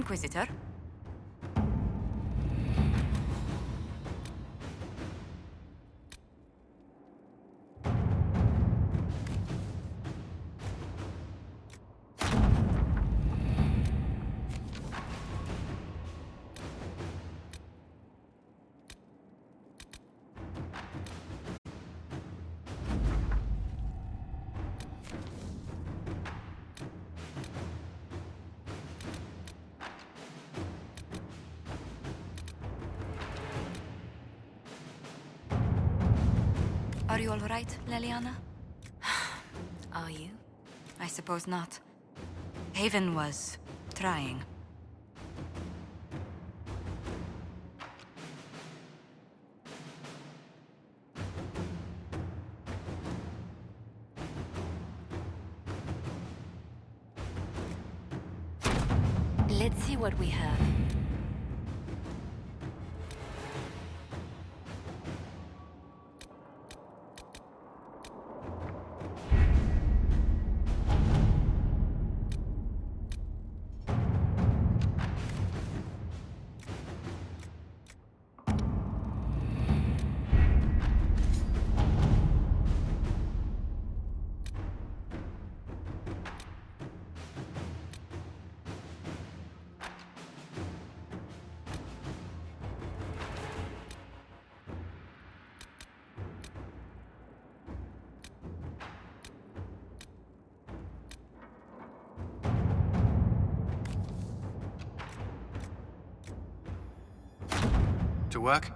S1: Inquisitor? Are you all right, Leliana?
S5: Are you?
S1: I suppose not. Haven was trying.
S5: Let's see what we have.
S15: To work?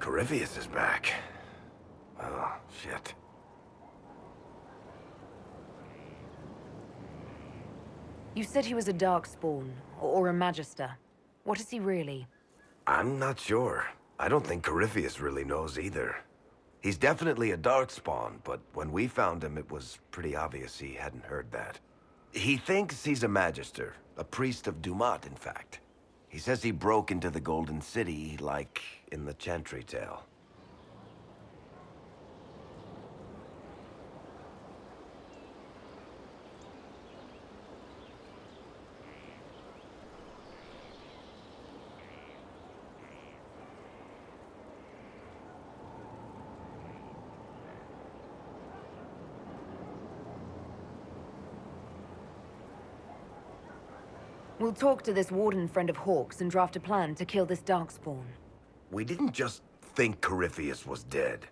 S7: Corypheus is back. Oh, shit.
S5: You said he was a Darkspawn, or a Magister. What is he really?
S7: I'm not sure. I don't think Corypheus really knows either. He's definitely a Darkspawn, but when we found him, it was pretty obvious he hadn't heard that. He thinks he's a Magister, a priest of Dumat, in fact. He says he broke into the Golden City, like in the Chantry tale.
S5: We'll talk to this warden friend of Hawk's and draft a plan to kill this Darkspawn.
S7: We didn't just think Corypheus was dead.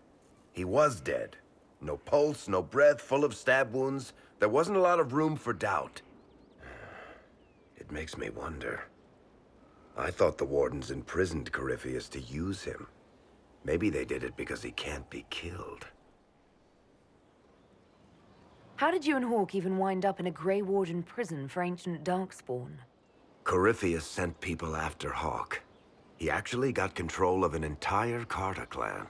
S7: He was dead. No pulse, no breath, full of stab wounds. There wasn't a lot of room for doubt. It makes me wonder. I thought the wardens imprisoned Corypheus to use him. Maybe they did it because he can't be killed.
S5: How did you and Hawk even wind up in a Grey Warden prison for ancient Darkspawn?
S7: Corypheus sent people after Hawk. He actually got control of an entire Carter clan.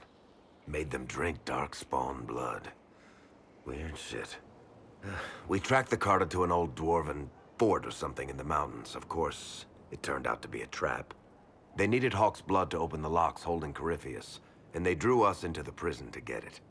S7: Made them drink Darkspawn blood. Weird shit. We tracked the Carter to an old dwarven fort or something in the mountains. Of course, it turned out to be a trap. They needed Hawk's blood to open the locks holding Corypheus, and they drew us into the prison to get it.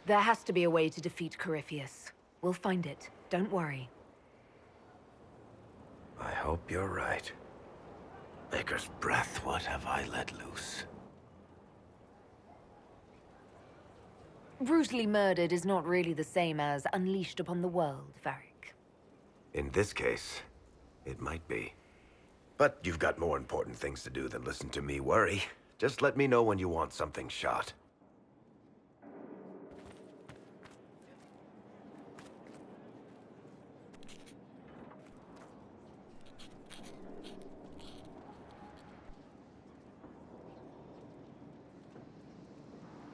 S5: There has to be a way to defeat Corypheus. We'll find it. Don't worry.
S7: I hope you're right. Maker's breath, what have I let loose?
S5: Brutally murdered is not really the same as unleashed upon the world, Varric.
S7: In this case, it might be. But you've got more important things to do than listen to me worry. Just let me know when you want something shot.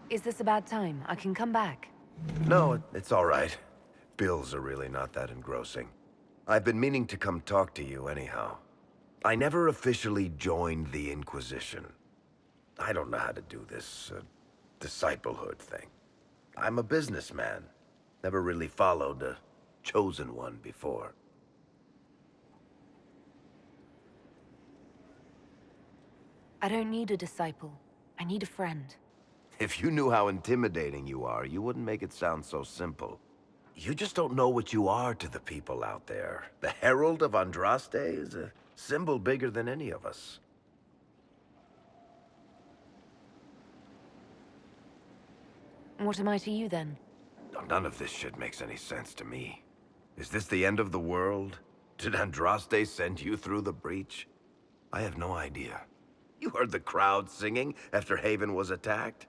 S5: Is this a bad time? I can come back.
S7: No, it's all right. Bills are really not that engrossing. I've been meaning to come talk to you anyhow. I never officially joined the Inquisition. I don't know how to do this, disciplehood thing. I'm a businessman. Never really followed a chosen one before.
S5: I don't need a disciple. I need a friend.
S7: If you knew how intimidating you are, you wouldn't make it sound so simple. You just don't know what you are to the people out there. The Herald of Andraste is a symbol bigger than any of us.
S5: What am I to you, then?
S7: None of this shit makes any sense to me. Is this the end of the world? Did Andraste send you through the breach? I have no idea. You heard the crowd singing after Haven was attacked?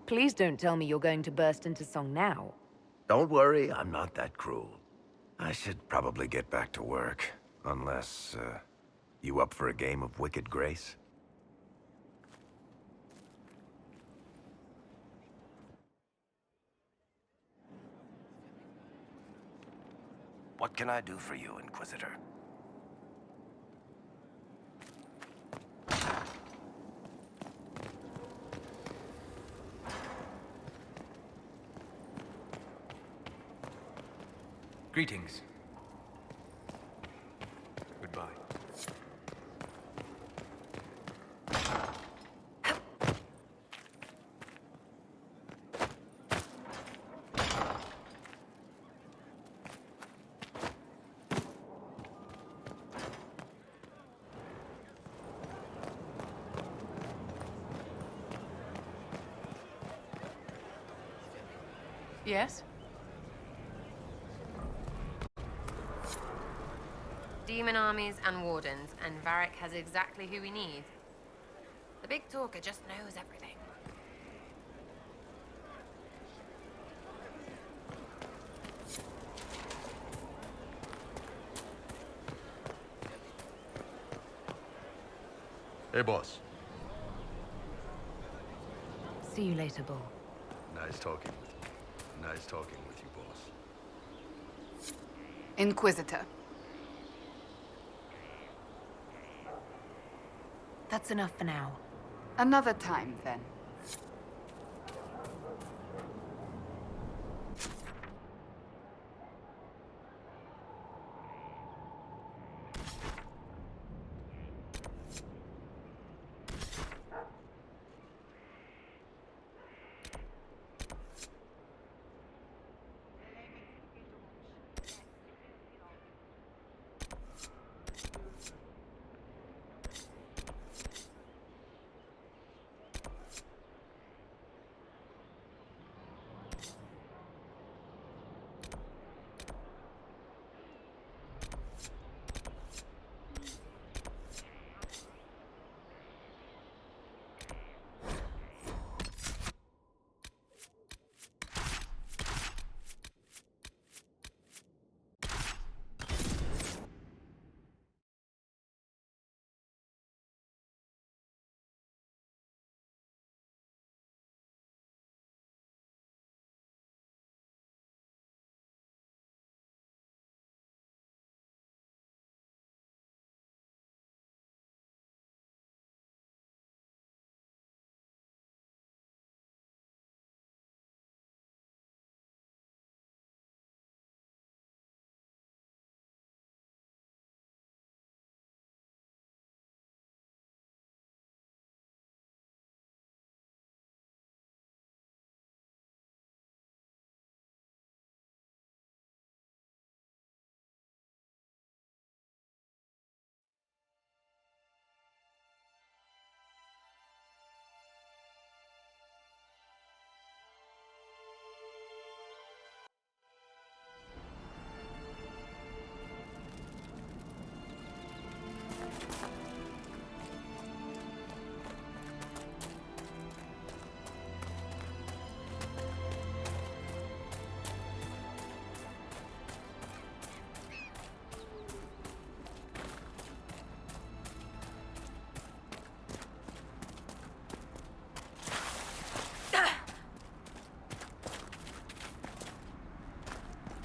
S5: Please don't tell me you're going to burst into song now.
S7: Don't worry, I'm not that cruel. I should probably get back to work. Unless, you up for a game of Wicked Grace? What can I do for you, Inquisitor?
S2: Greetings. Goodbye.
S4: Yes?
S14: Demon armies and wardens, and Varric has exactly who we need. The big talker just knows everything.
S9: Hey, boss.
S5: See you later, Bull.
S9: Nice talking with you. Nice talking with you, boss.
S8: Inquisitor.
S5: That's enough for now.
S8: Another time, then.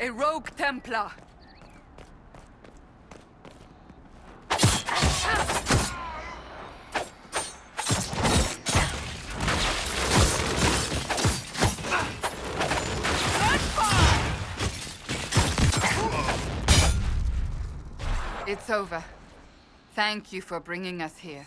S8: A rogue Templar! It's over. Thank you for bringing us here.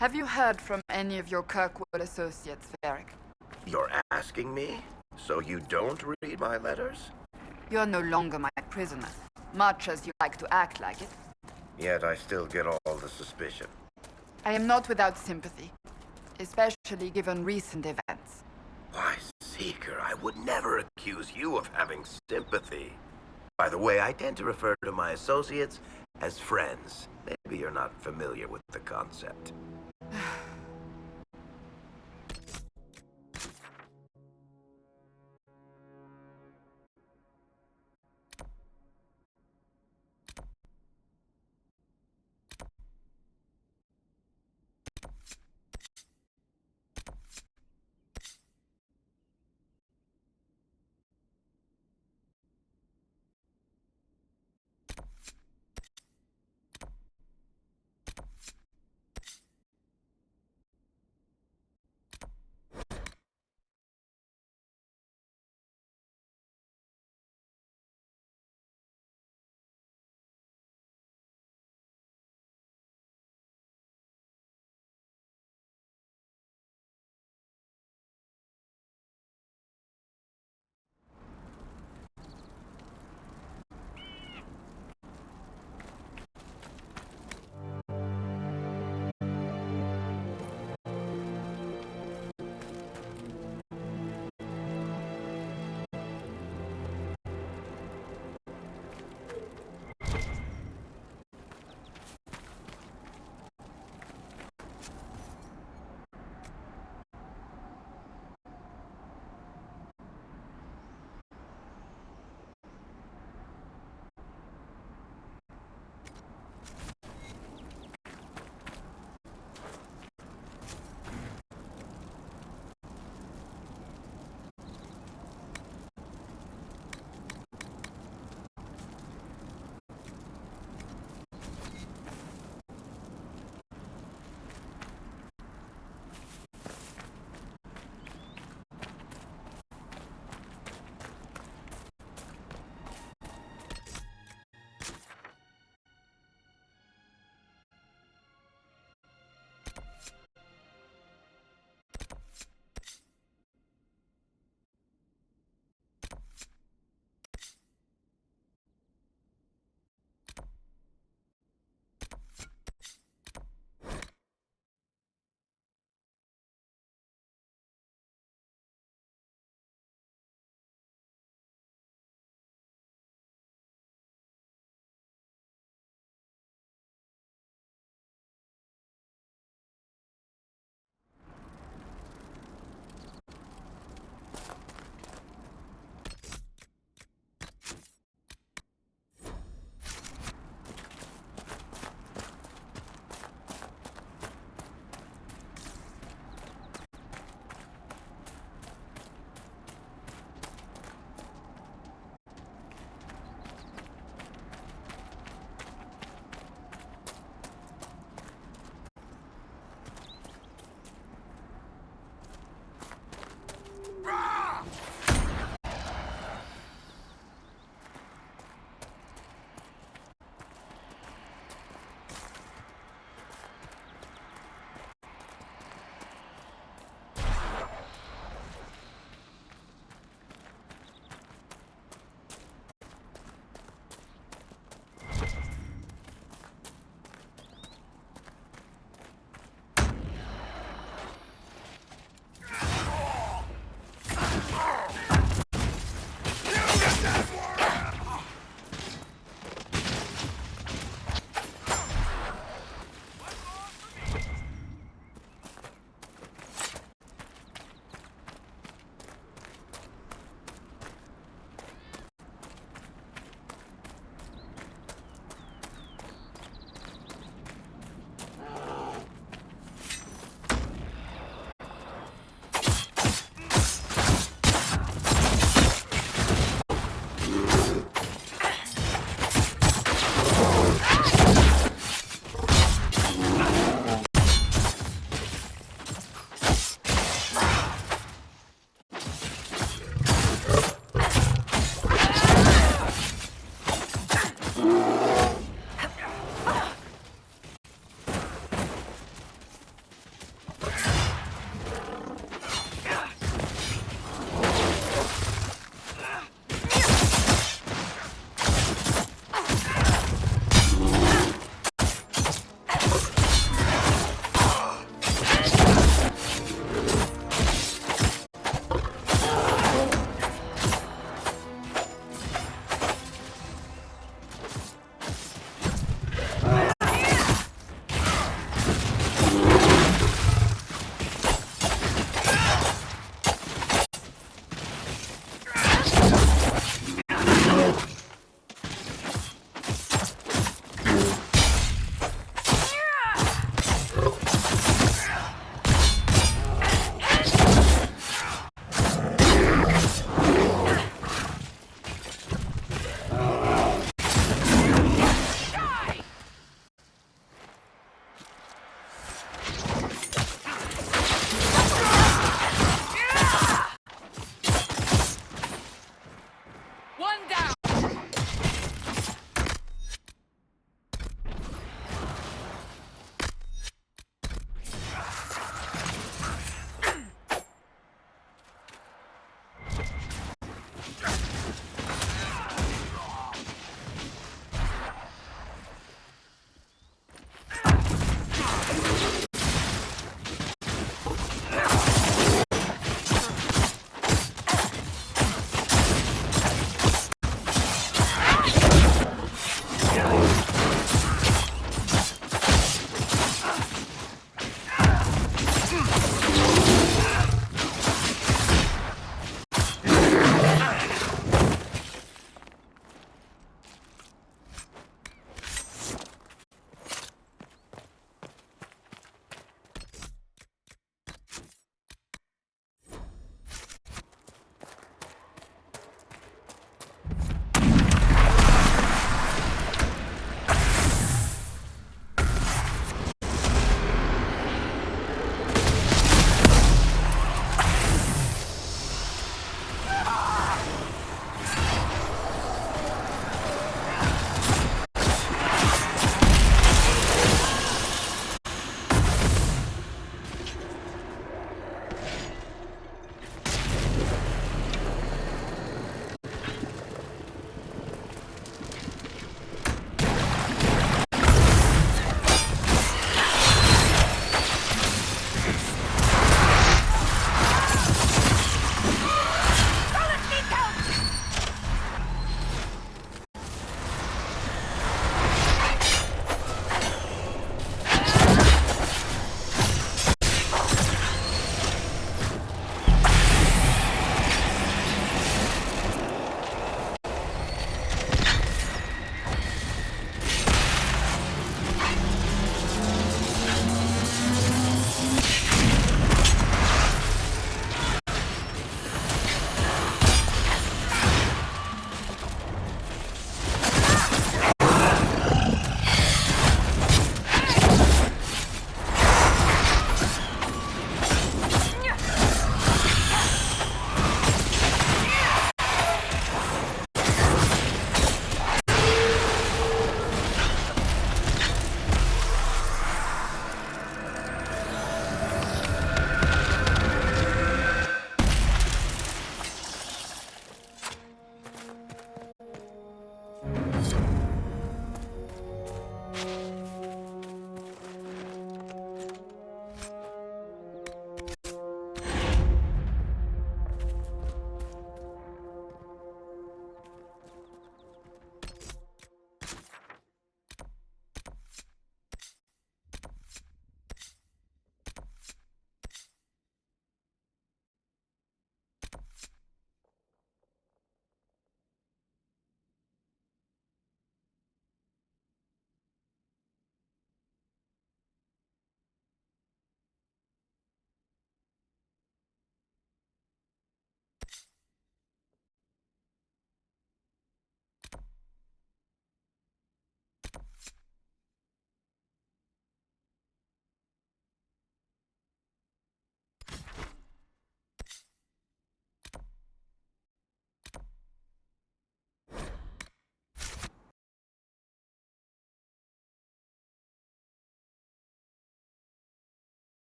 S11: Have you heard from any of your Kirkwood associates, Varric?
S7: You're asking me? So you don't read my letters?
S11: You're no longer my prisoner, much as you like to act like it.
S7: Yet I still get all the suspicion.
S11: I am not without sympathy, especially given recent events.
S7: Why, Seeker, I would never accuse you of having sympathy. By the way, I tend to refer to my associates as friends. Maybe you're not familiar with the concept.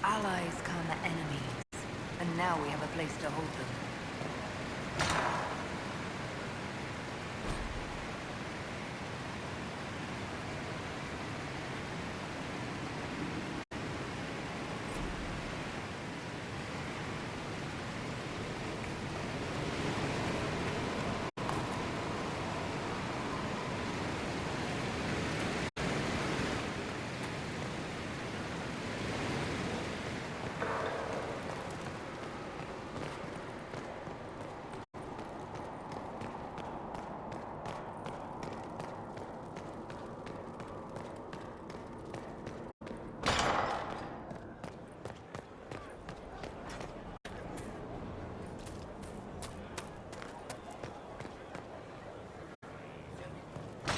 S5: allies come enemies, and now we have a place to hold them.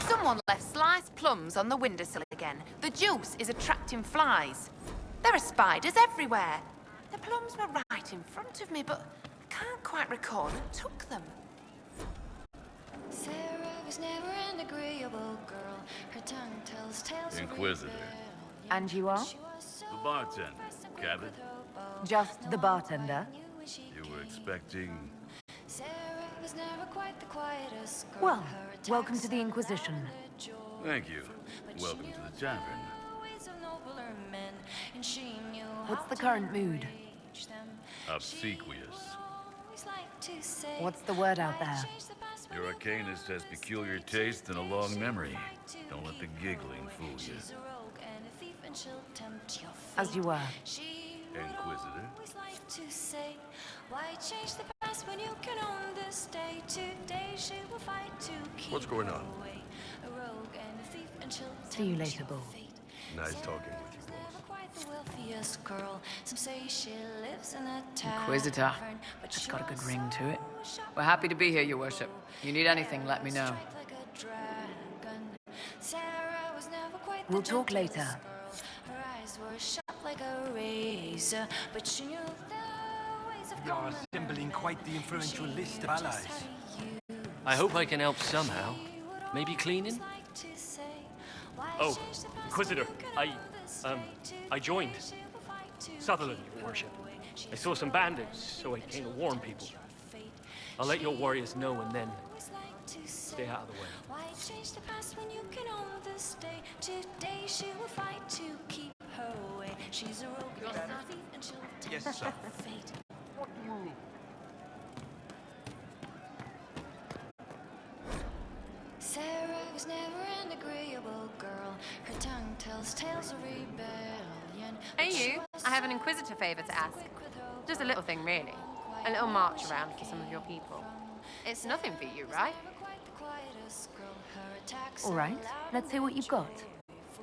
S11: Someone left sliced plums on the windowsill again. The juice is attracting flies. There are spiders everywhere. The plums were right in front of me, but I can't quite recall who took them.
S3: Sarah was never an agreeable girl. Her tongue tells tales.
S22: Inquisitor.
S5: And you are?
S22: The bartender, Cabot.
S5: Just the bartender?
S22: You were expecting...
S5: Well, welcome to the Inquisition.
S22: Thank you. Welcome to the tavern.
S5: What's the current mood?
S22: Obsequious.
S5: What's the word out there?
S22: Your arcanist has peculiar taste and a long memory. Don't let the giggling fool you.
S5: As you were.
S22: Inquisitor.
S9: What's going on?
S5: See you later, Bull.
S9: Nice talking with you,
S23: Inquisitor. That's got a good ring to it. We're happy to be here, Your Worship. You need anything, let me know.
S5: We'll talk later.
S24: You are assembling quite the influential list of allies.
S25: I hope I can help somehow. Maybe cleaning?
S24: Oh, Inquisitor, I joined Sutherland, Your Worship. I saw some bandits, so I came to warn people. I'll let your warriors know and then stay out of the way.
S3: Why change the past when you can own this day? Today she will fight to keep her away. She's a rogue and she'll tempt
S24: Yes, sir.
S3: fate. Sarah was never an agreeable girl. Her tongue tells tales of rebellion.
S14: Hey you, I have an Inquisitor favor to ask. Just a little thing, really. A little march around for some of your people. It's nothing for you, right?
S5: All right, let's hear what you've got.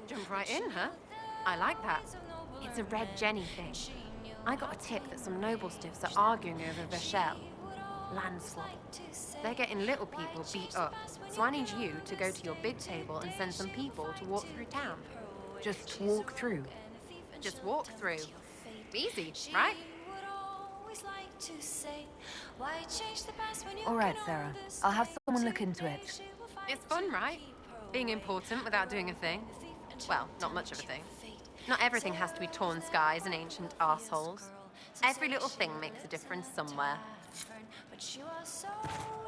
S14: Jump right in, huh? I like that. It's a Red Jenny thing. I got a tip that some noble stiffs are arguing over Vachel. Land swap. They're getting little people beat up, so I need you to go to your big table and send some people to walk through town.
S5: Just walk through.
S14: Just walk through. Easy, right?
S5: All right, Sarah. I'll have someone look into it.
S14: It's fun, right? Being important without doing a thing. Well, not much of a thing. Not everything has to be torn skies and ancient arseholes. Every little thing makes a difference somewhere.
S3: But you are so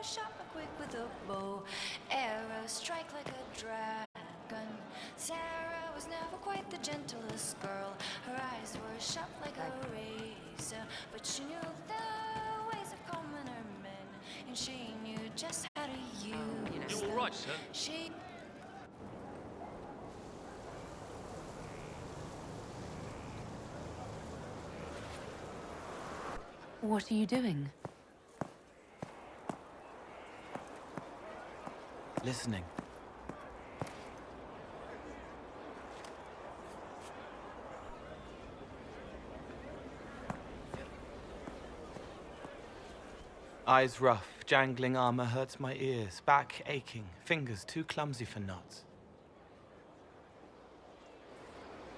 S3: sharp and quick with a bow. Arrows strike like a dragon. Sarah was never quite the gentlest girl. Her eyes were sharp like a razor. But she knew the ways of commoner men. And she knew just how to use them.
S25: You all right, sir?
S3: She...
S5: What are you doing?
S13: Listening. Eyes rough, jangling armor hurts my ears, back aching, fingers too clumsy for knots.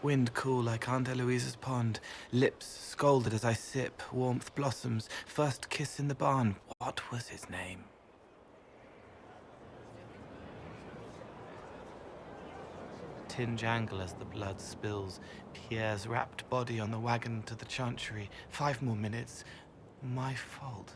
S13: Wind cool like Aunt Eloise's pond, lips scalded as I sip, warmth blossoms, first kiss in the barn. What was his name? tin jangle as the blood spills. Pierre's wrapped body on the wagon to the chantry. 5 more minutes. My fault.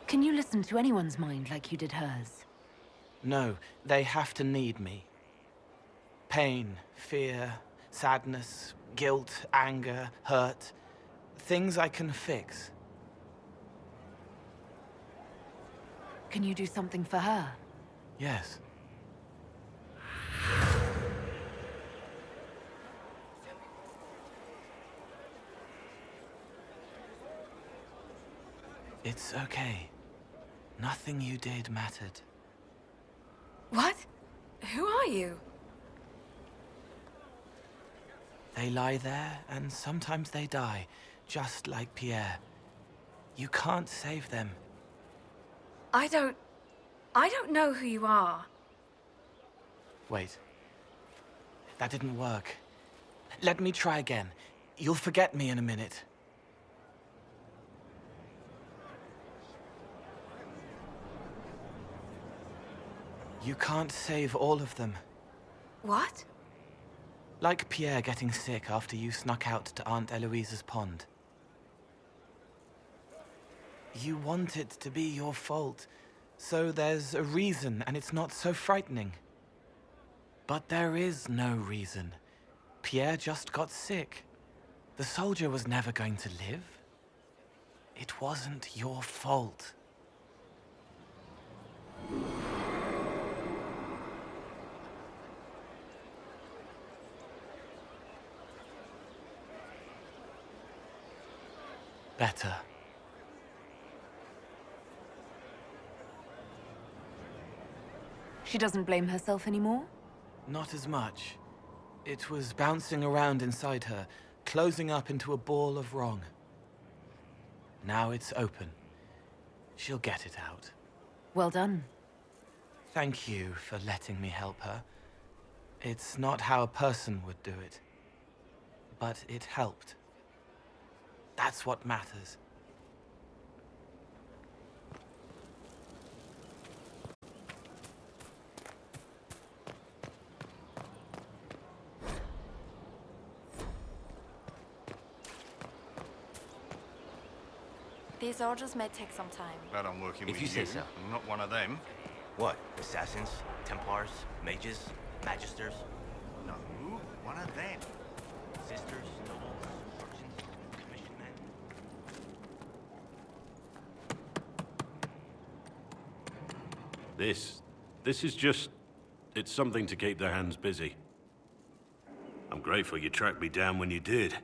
S5: Can you listen to anyone's mind like you did hers?
S13: No, they have to need me. Pain, fear, sadness, guilt, anger, hurt. Things I can fix.
S5: Can you do something for her?
S13: Yes. It's okay. Nothing you did mattered.
S6: What? Who are you?
S13: They lie there, and sometimes they die, just like Pierre. You can't save them.
S6: I don't know who you are.
S13: Wait. That didn't work. Let me try again. You'll forget me in a minute. You can't save all of them.
S6: What?
S13: Like Pierre getting sick after you snuck out to Aunt Eloise's pond. You want it to be your fault, so there's a reason and it's not so frightening. But there is no reason. Pierre just got sick. The soldier was never going to live. It wasn't your fault. Better.
S5: She doesn't blame herself anymore?
S13: Not as much. It was bouncing around inside her, closing up into a ball of wrong. Now it's open. She'll get it out.
S5: Well done.
S13: Thank you for letting me help her. It's not how a person would do it. But it helped. That's what matters.
S6: These orders may take some time.
S12: Glad I'm working
S16: If
S12: with
S16: you say so.
S12: I'm not one of them.
S16: What? Assassins? Templars? Mages? Magisters?
S12: No, one of them.
S16: Sisters? Nobles? Merchants? Commission men?
S17: This is just... It's something to keep their hands busy. I'm grateful you tracked me down when you did.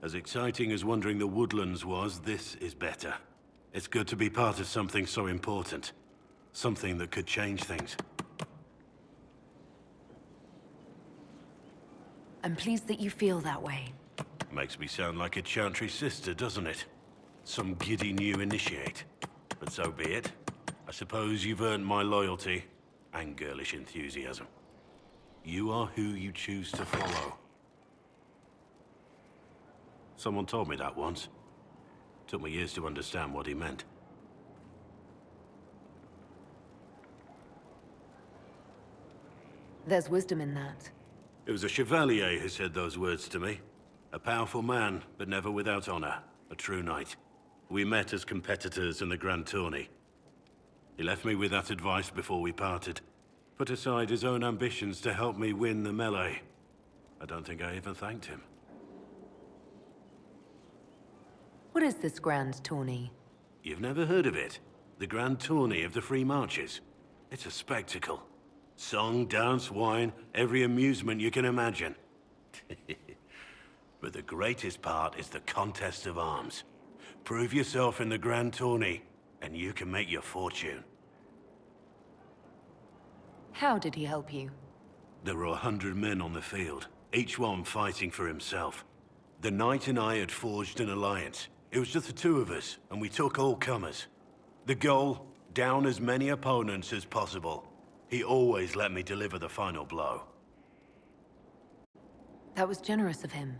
S17: As exciting as wandering the woodlands was, this is better. It's good to be part of something so important. Something that could change things.
S5: I'm pleased that you feel that way.
S17: Makes me sound like a Chantry sister, doesn't it? Some giddy new initiate. But so be it. I suppose you've earned my loyalty and girlish enthusiasm. You are who you choose to follow. Someone told me that once. Took me years to understand what he meant.
S5: There's wisdom in that.
S17: It was a chevalier who said those words to me. A powerful man, but never without honor. A true knight. We met as competitors in the Grand Tourney. He left me with that advice before we parted. Put aside his own ambitions to help me win the melee. I don't think I even thanked him.
S5: What is this grand tourney?
S17: You've never heard of it? The Grand Tourney of the Free Marches. It's a spectacle. Song, dance, wine, every amusement you can imagine. But the greatest part is the contest of arms. Prove yourself in the Grand Tourney, and you can make your fortune.
S5: How did he help you?
S17: There were 100 men on the field. each one fighting for himself. The Knight and I had forged an alliance. It was just the two of us, and we took all comers. The goal, down as many opponents as possible. He always let me deliver the final blow.
S5: That was generous of him.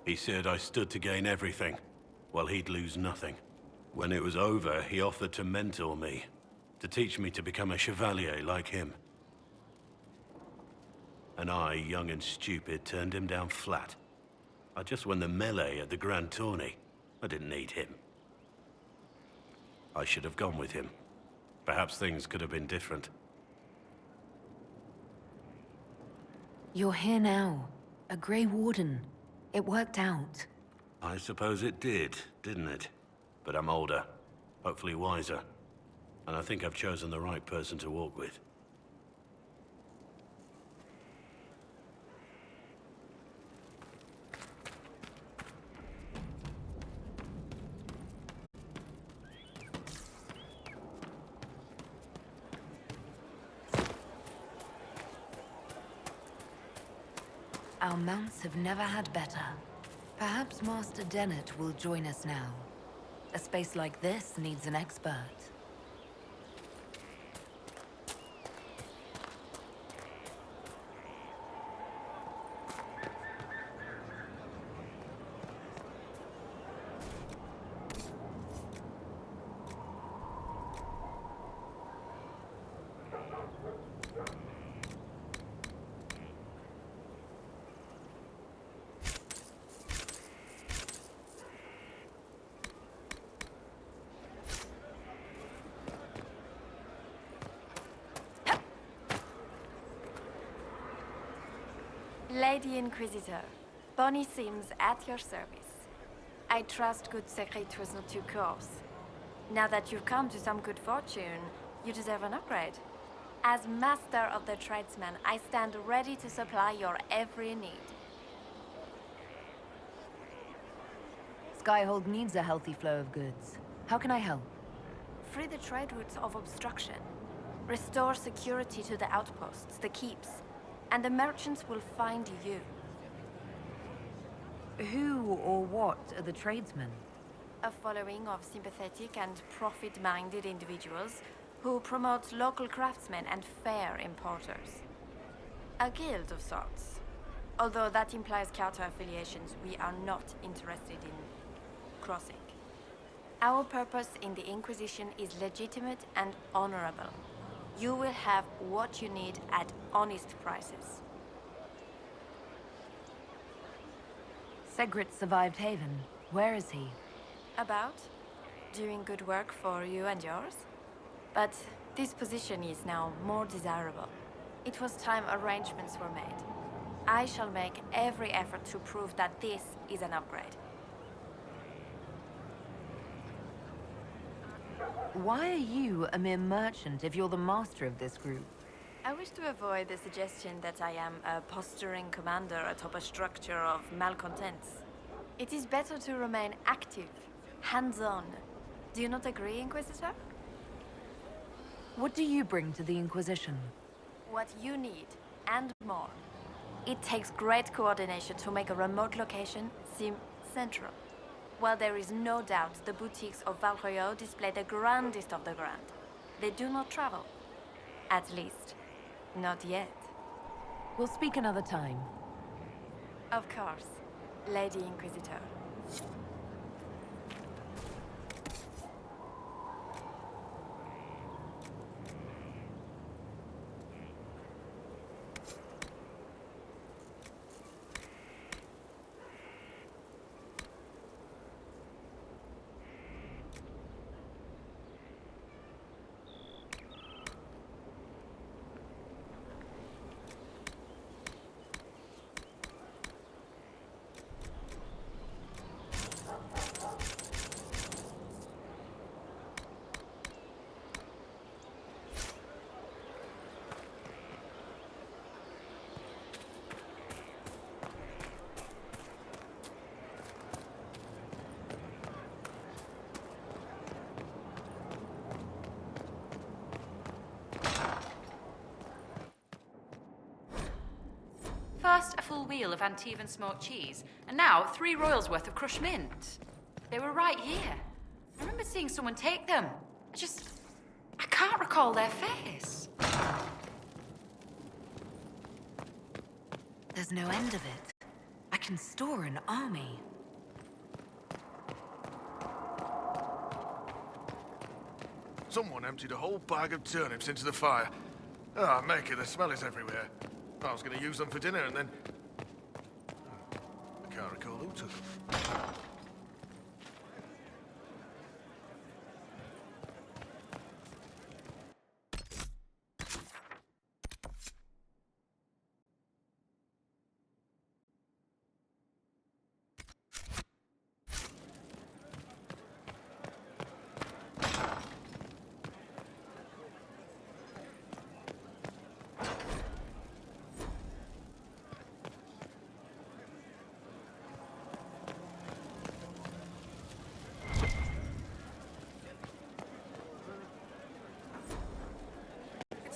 S17: He said I stood to gain everything, while he'd lose nothing. When it was over, he offered to mentor me, to teach me to become a chevalier like him. And I, young and stupid, turned him down flat. I just won the melee at the Grand Tourney. I didn't need him. I should have gone with him. Perhaps things could have been different.
S5: You're here now. A Grey Warden. It worked out.
S17: I suppose it did, didn't it? But I'm older, hopefully wiser. And I think I've chosen the right person to walk with.
S5: Our mounts have never had better. Perhaps Master Dennett will join us now. A space like this needs an expert.
S10: Lady Inquisitor, Bonnie Sims at your service. I trust good secret was not too coarse. Now that you've come to some good fortune, you deserve an upgrade. As Master of the Tradesmen, I stand ready to supply your every need.
S5: Skyhold needs a healthy flow of goods. How can I help?
S10: Free the trade routes of obstruction. Restore security to the outposts, the keeps. And the merchants will find you.
S5: Who or what are the tradesmen?
S10: A following of sympathetic and profit-minded individuals who promote local craftsmen and fair importers. A guild of sorts. Although that implies counter-affiliations we are not interested in crossing. Our purpose in the Inquisition is legitimate and honorable. You will have what you need at honest prices.
S5: Segrit survived Haven. Where is he?
S10: About? Doing good work for you and yours? But this position is now more desirable. It was time arrangements were made. I shall make every effort to prove that this is an upgrade.
S5: Why are you a mere merchant if you're the master of this group?
S10: I wish to avoid the suggestion that I am a posturing commander atop a structure of malcontents. It is better to remain active, hands-on. Do you not agree, Inquisitor?
S5: What do you bring to the Inquisition?
S10: What you need, and more. It takes great coordination to make a remote location seem central. While there is no doubt the boutiques of Valroyo display the grandest of the grand, they do not travel. At least, not yet.
S5: We'll speak another time.
S10: Of course, Lady Inquisitor.
S1: First, a full wheel of Antivan smoked cheese, and now 3 royals worth of crushed mint. They were right here. I remember seeing someone take them. I can't recall their face.
S5: There's no end of it. I can store an army.
S18: Someone emptied a whole bag of turnips into the fire. Ah, Maker, the smell is everywhere. I was going to use them for dinner and then... I can't recall who took them.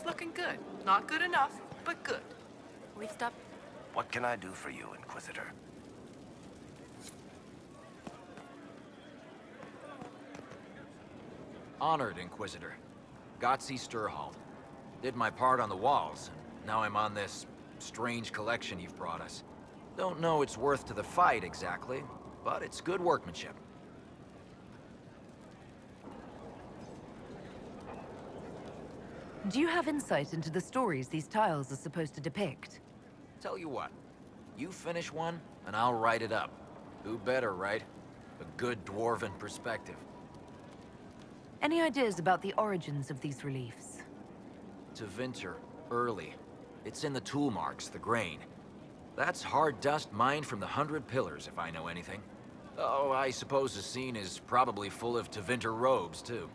S11: Looking good. Not good enough, but good.
S10: We've stopped.
S7: What can I do for you, Inquisitor?
S19: Honored, Inquisitor. Gotzi Sturhald. Did my part on the walls. Now I'm on this strange collection you've brought us. Don't know its worth to the fight exactly, but it's good workmanship.
S5: Do you have insight into the stories these tiles are supposed to depict?
S19: Tell you what, you finish one, and I'll write it up. Who better, right? A good dwarven perspective.
S5: Any ideas about the origins of these reliefs?
S19: To Vinter, early. It's in the tool marks, the grain. That's hard dust mined from the 100 Pillars, if I know anything. Oh, I suppose the scene is probably full of Tevinter robes, too.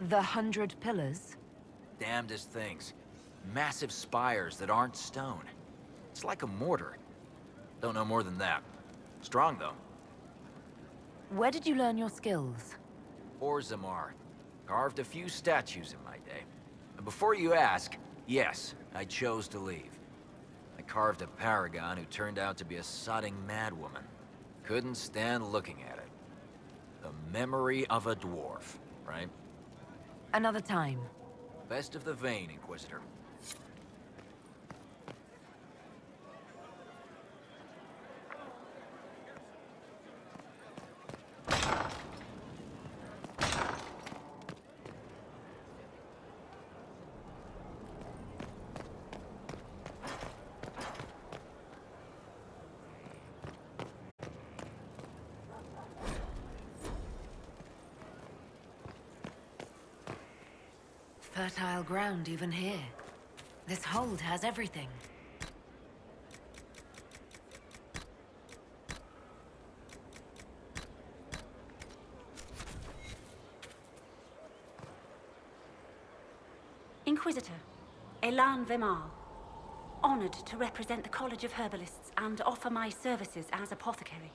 S5: The 100 Pillars?
S19: Damnedest things. Massive spires that aren't stone. It's like a mortar. Don't know more than that. Strong, though.
S5: Where did you learn your skills?
S19: Orzammar. Carved a few statues in my day. And before you ask, yes, I chose to leave. I carved a paragon who turned out to be a sodding madwoman. Couldn't stand looking at it. The memory of a dwarf, right?
S5: Another time.
S19: Best of the vein, Inquisitor.
S5: Fertile ground even here. This hold has everything.
S20: Inquisitor, Elan Vemal. Honored to represent the College of Herbalists and offer my services as apothecary.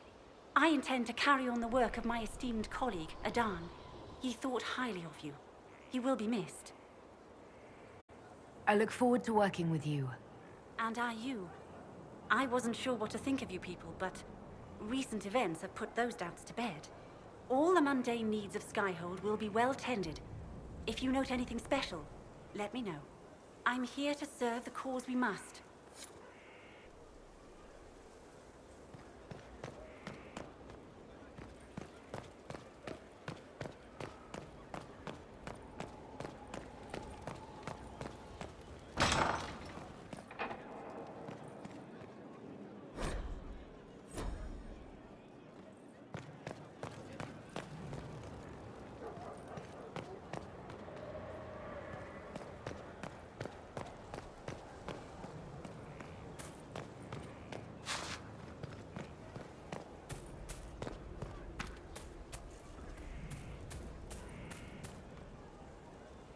S20: I intend to carry on the work of my esteemed colleague, Adan. He thought highly of you. You will be missed.
S5: I look forward to working with you.
S20: And are you? I wasn't sure what to think of you people, but recent events have put those doubts to bed. All the mundane needs of Skyhold will be well tended. If you note anything special, let me know. I'm here to serve the cause we must.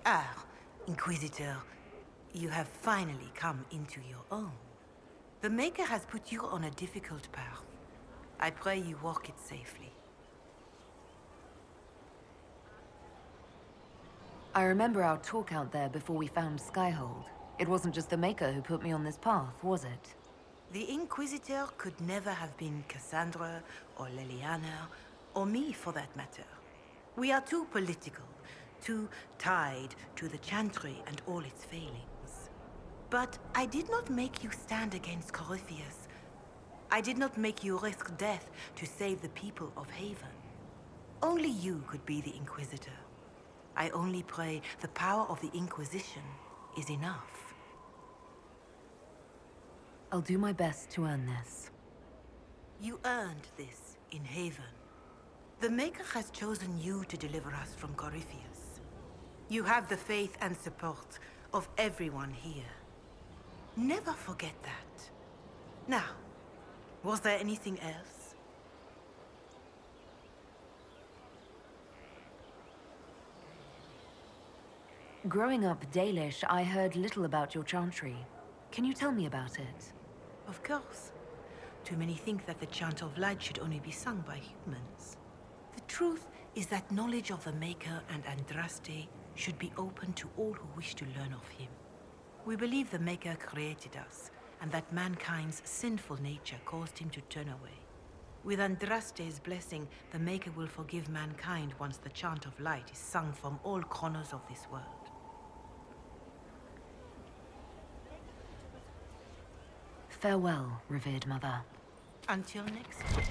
S21: Ah, Inquisitor, you have finally come into your own. The Maker has put you on a difficult path. I pray you walk it safely.
S5: I remember our talk out there before we found Skyhold. It wasn't just the Maker who put me on this path, was it?
S21: The Inquisitor could never have been Cassandra, or Leliana, or me for that matter. We are too political, too tied to the Chantry and all its failings. But I did not make you stand against Corypheus. I did not make you risk death to save the people of Haven. Only you could be the Inquisitor. I only pray the power of the Inquisition is enough.
S5: I'll do my best to earn this.
S21: You earned this in Haven. The Maker has chosen you to deliver us from Corypheus. You have the faith and support of everyone here. Never forget that. Now, was there anything else?
S5: Growing up Dalish, I heard little about your chantry. Can you tell me about it?
S21: Of course. Too many think that the Chant of Light should only be sung by humans. The truth is that knowledge of the Maker and Andraste should be open to all who wish to learn of him. We believe the Maker created us, and that mankind's sinful nature caused him to turn away. With Andraste's blessing, the Maker will forgive mankind once the Chant of Light is sung from all corners of this world.
S5: Farewell, revered mother.
S21: Until next time.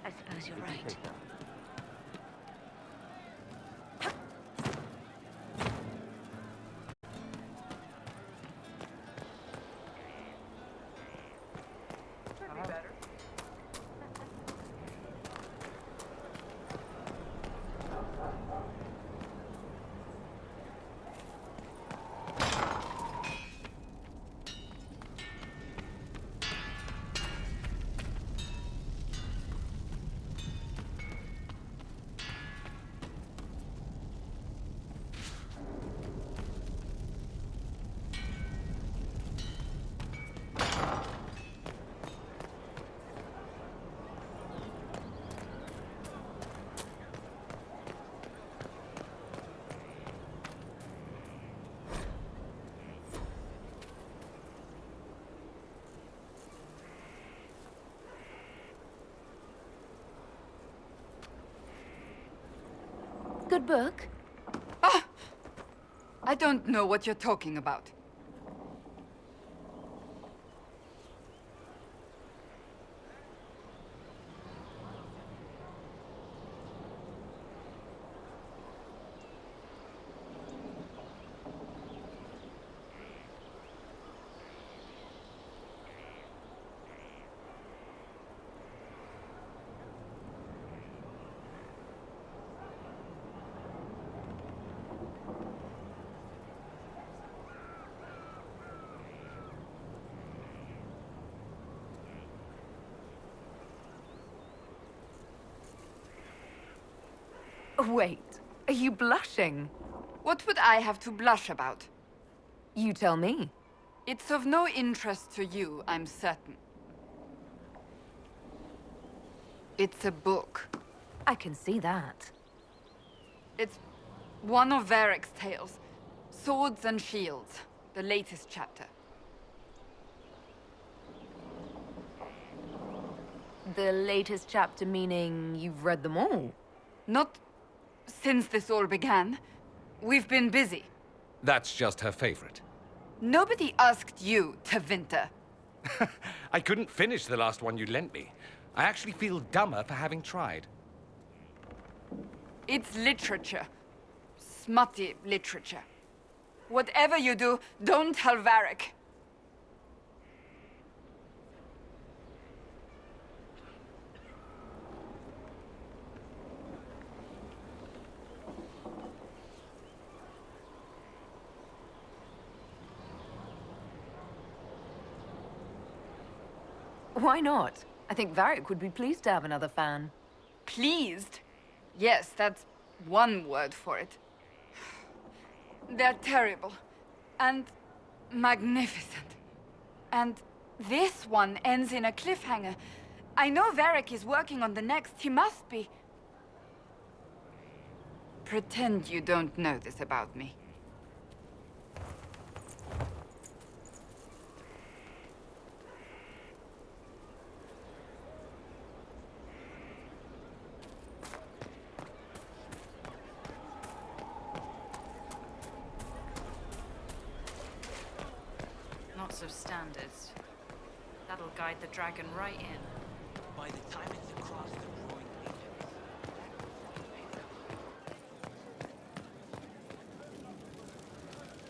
S20: I suppose you're right.
S5: Good book?
S2: Ah! I don't know what you're talking about.
S5: Wait, are you blushing?
S2: What would I have to blush about?
S5: You tell me.
S2: It's of no interest to you, I'm certain. It's a book.
S5: I can see that.
S2: It's one of Varric's tales. Swords and Shields, the latest chapter.
S5: The latest chapter meaning you've read them all?
S2: Not since this all began. We've been busy.
S4: That's just her favorite.
S2: Nobody asked you to winter.
S4: I couldn't finish the last one you lent me. I actually feel dumber for having tried.
S2: It's literature. Smutty literature. Whatever you do, don't tell Varric.
S5: Why not? I think Varric would be pleased to have another fan.
S2: Pleased? Yes, that's one word for it. They're terrible. And magnificent. And this one ends in a cliffhanger. I know Varric is working on the next. He must be. Pretend you don't know this about me.
S1: Lots of standards. That'll guide the dragon right in.
S16: By the time it's across the growing regions.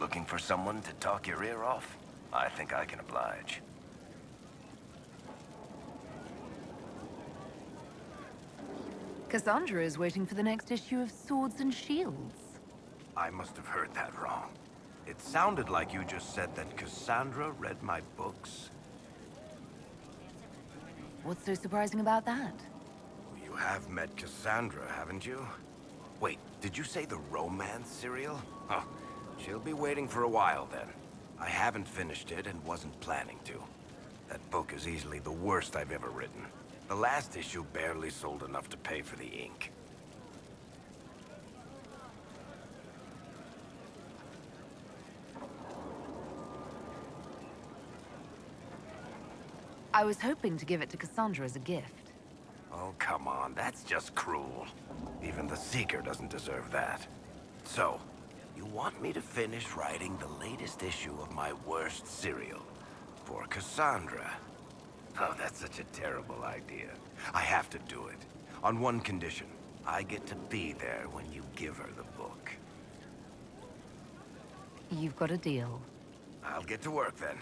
S7: Looking for someone to talk your ear off? I think I can oblige.
S5: Cassandra is waiting for the next issue of Swords and Shields.
S7: I must have heard that wrong. It sounded like you just said that Cassandra read my books.
S5: What's so surprising about that?
S7: You have met Cassandra, haven't you? Wait, did you say the romance serial? Huh. She'll be waiting for a while then. I haven't finished it and wasn't planning to. That book is easily the worst I've ever written. The last issue barely sold enough to pay for the ink.
S5: I was hoping to give it to Cassandra as a gift.
S7: Oh, come on, that's just cruel. Even the Seeker doesn't deserve that. So, you want me to finish writing the latest issue of my worst serial for Cassandra? Oh, that's such a terrible idea. I have to do it. On one condition. I get to be there when you give her the book.
S5: You've got a deal.
S7: I'll get to work then.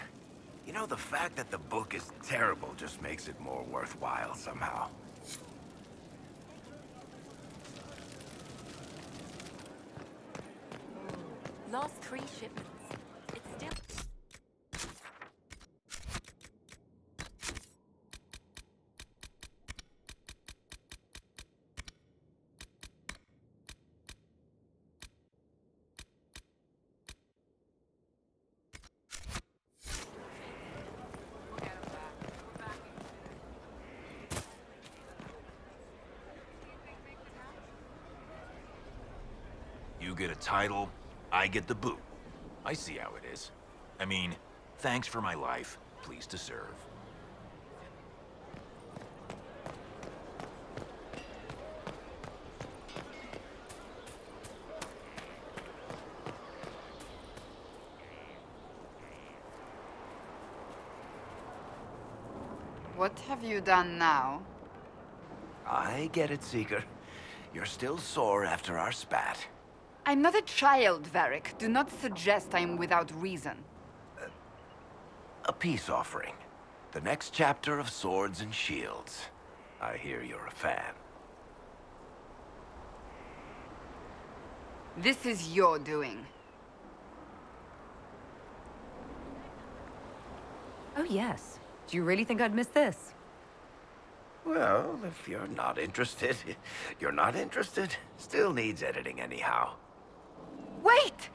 S7: You know, the fact that the book is terrible just makes it more worthwhile somehow.
S10: Lost 3 shipments. It's still...
S19: You get a title, I get the boot. I see how it is. I mean, thanks for my life. Pleased to serve.
S2: What have you done now?
S7: I get it, Seeker. You're still sore after our spat.
S2: I'm not a child, Varric. Do not suggest I am without reason.
S7: A peace offering. The next chapter of Swords and Shields. I hear you're a fan.
S2: This is your doing.
S5: Oh, yes. Do you really think I'd miss this?
S7: Well, if you're not interested, you're not interested. Still needs editing anyhow.
S2: Wait!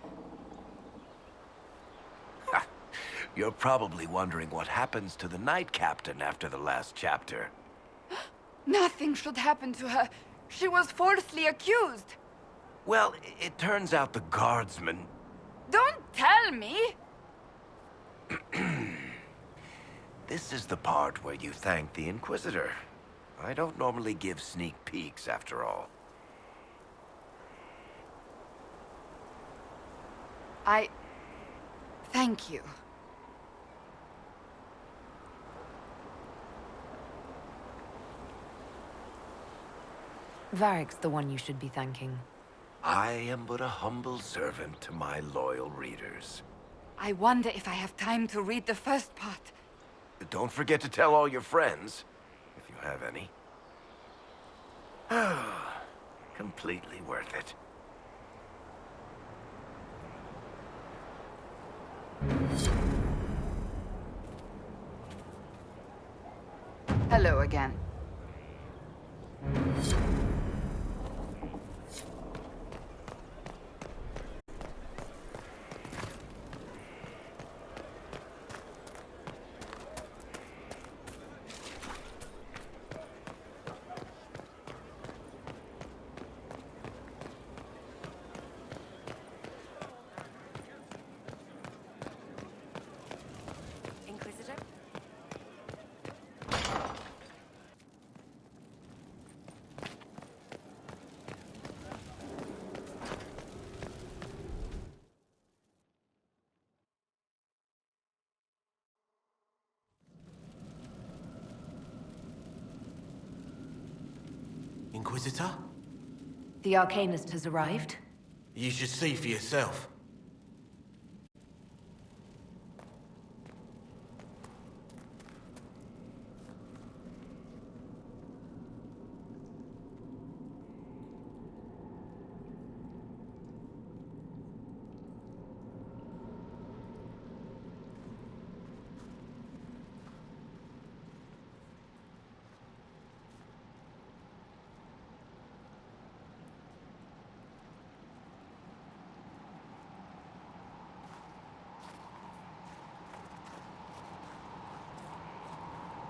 S7: You're probably wondering what happens to the Knight Captain after the last chapter.
S2: Nothing should happen to her. She was falsely accused.
S7: Well, it turns out the guardsmen...
S2: Don't tell me!
S7: This is the part where you thank the Inquisitor. I don't normally give sneak peeks, after all.
S2: Thank you.
S5: Varric's the one you should be thanking.
S7: I am but a humble servant to my loyal readers.
S2: I wonder if I have time to read the first part.
S7: Don't forget to tell all your friends, if you have any. Completely worth it.
S2: Hello again.
S10: Inquisitor?
S13: Inquisitor?
S5: The Arcanist has arrived.
S13: You should see for yourself.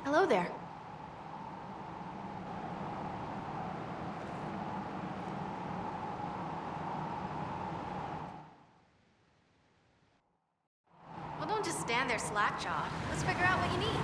S8: Hello there. Well, don't just stand there slack-jawed. Let's figure out what you need.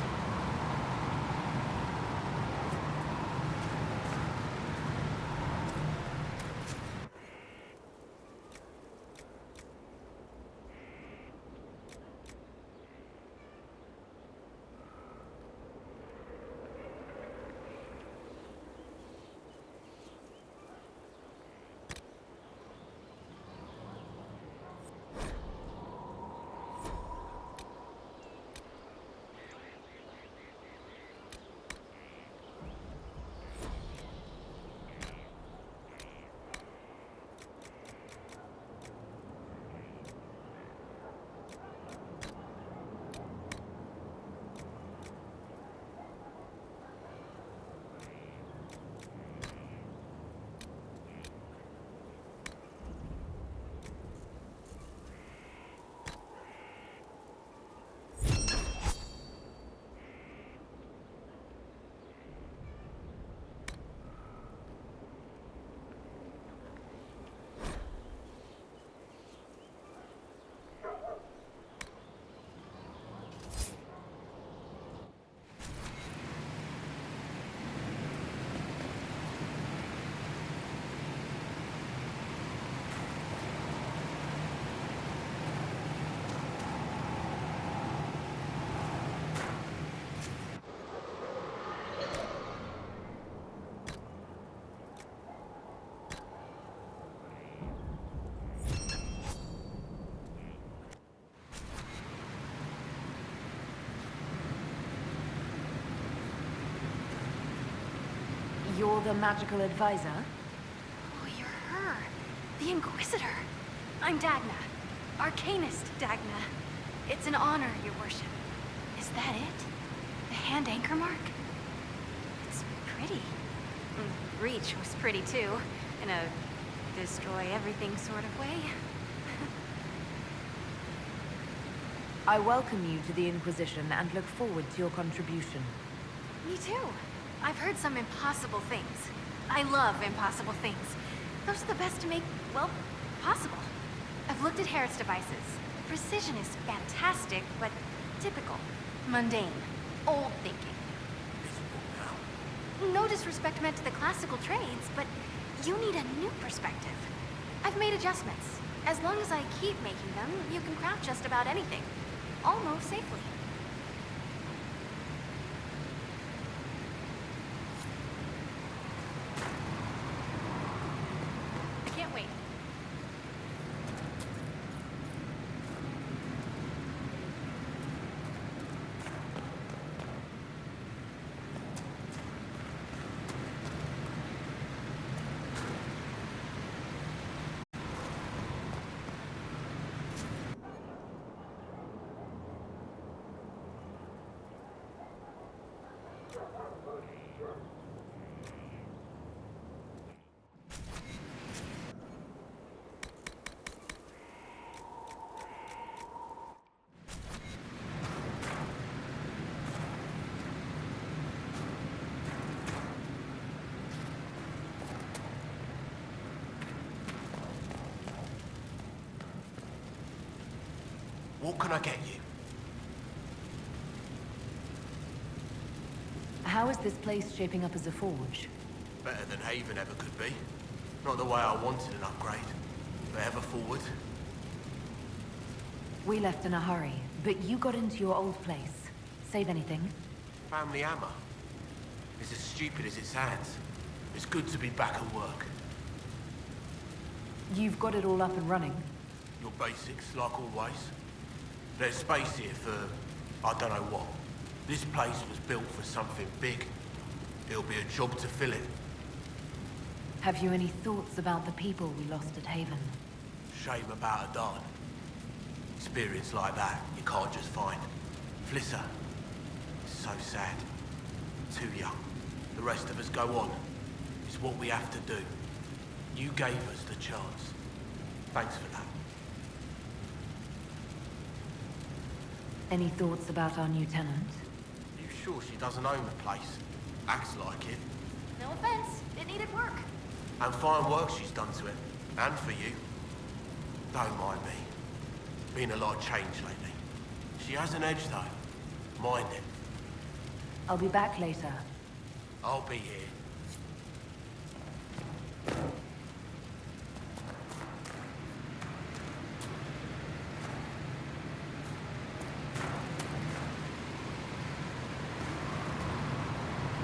S5: You're the magical advisor?
S3: Oh, you're her. The Inquisitor. I'm Dagna. Arcanist Dagna. It's an honor, your worship. Is that it? The hand anchor mark? It's pretty. Reach was pretty too, in a destroy everything sort of way.
S5: I welcome you to the Inquisition and look forward to your contribution.
S3: Me too. I've heard some impossible things. I love impossible things. Those are the best to make, well, possible. I've looked at Harriet's devices. Precision is fantastic, but typical. Mundane. Old thinking. No disrespect meant to the classical trades, but you need a new perspective. I've made adjustments. As long as I keep making them, you can craft just about anything. Almost safely. I can't wait.
S9: What can I get you?
S5: How is this place shaping up as a forge?
S9: Better than Haven ever could be. Not the way I wanted an upgrade, but ever forward.
S5: We left in a hurry, but you got into your old place. Save anything?
S9: Family hammer. It's as stupid as it sounds. It's good to be back at work.
S5: You've got it all up and running.
S9: Your basics, like always. There's space here for, I don't know what. This place was built for something big. It'll be a job to fill it.
S5: Have you any thoughts about the people we lost at Haven?
S9: Shame about a darn. Experience like that, you can't just find. Flisser. It's so sad. Too young. The rest of us go on. It's what we have to do. You gave us the chance. Thanks for that.
S5: Any thoughts about our new tenant?
S9: You sure she doesn't own the place? Acts like it.
S3: No offense. It needed work.
S9: And fine work she's done to it. And for you. Don't mind me. Been a lot of change lately. She has an edge though. Mind it.
S5: I'll be back later.
S9: I'll be here.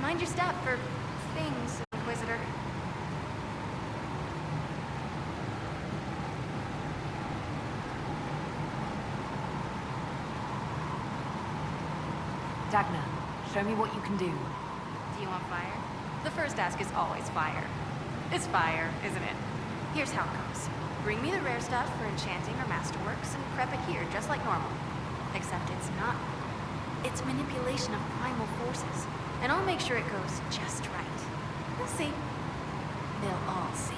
S3: Mind your step for things, Inquisitor.
S5: Dagna, show me what you can do.
S3: Do you want fire? The first ask is always fire. It's fire, isn't it? Here's how it goes. Bring me the rare stuff for enchanting or masterworks and prep it here, just like normal. Except it's not. It's manipulation of primal forces. And I'll make sure it goes just right. We'll see. They'll all see.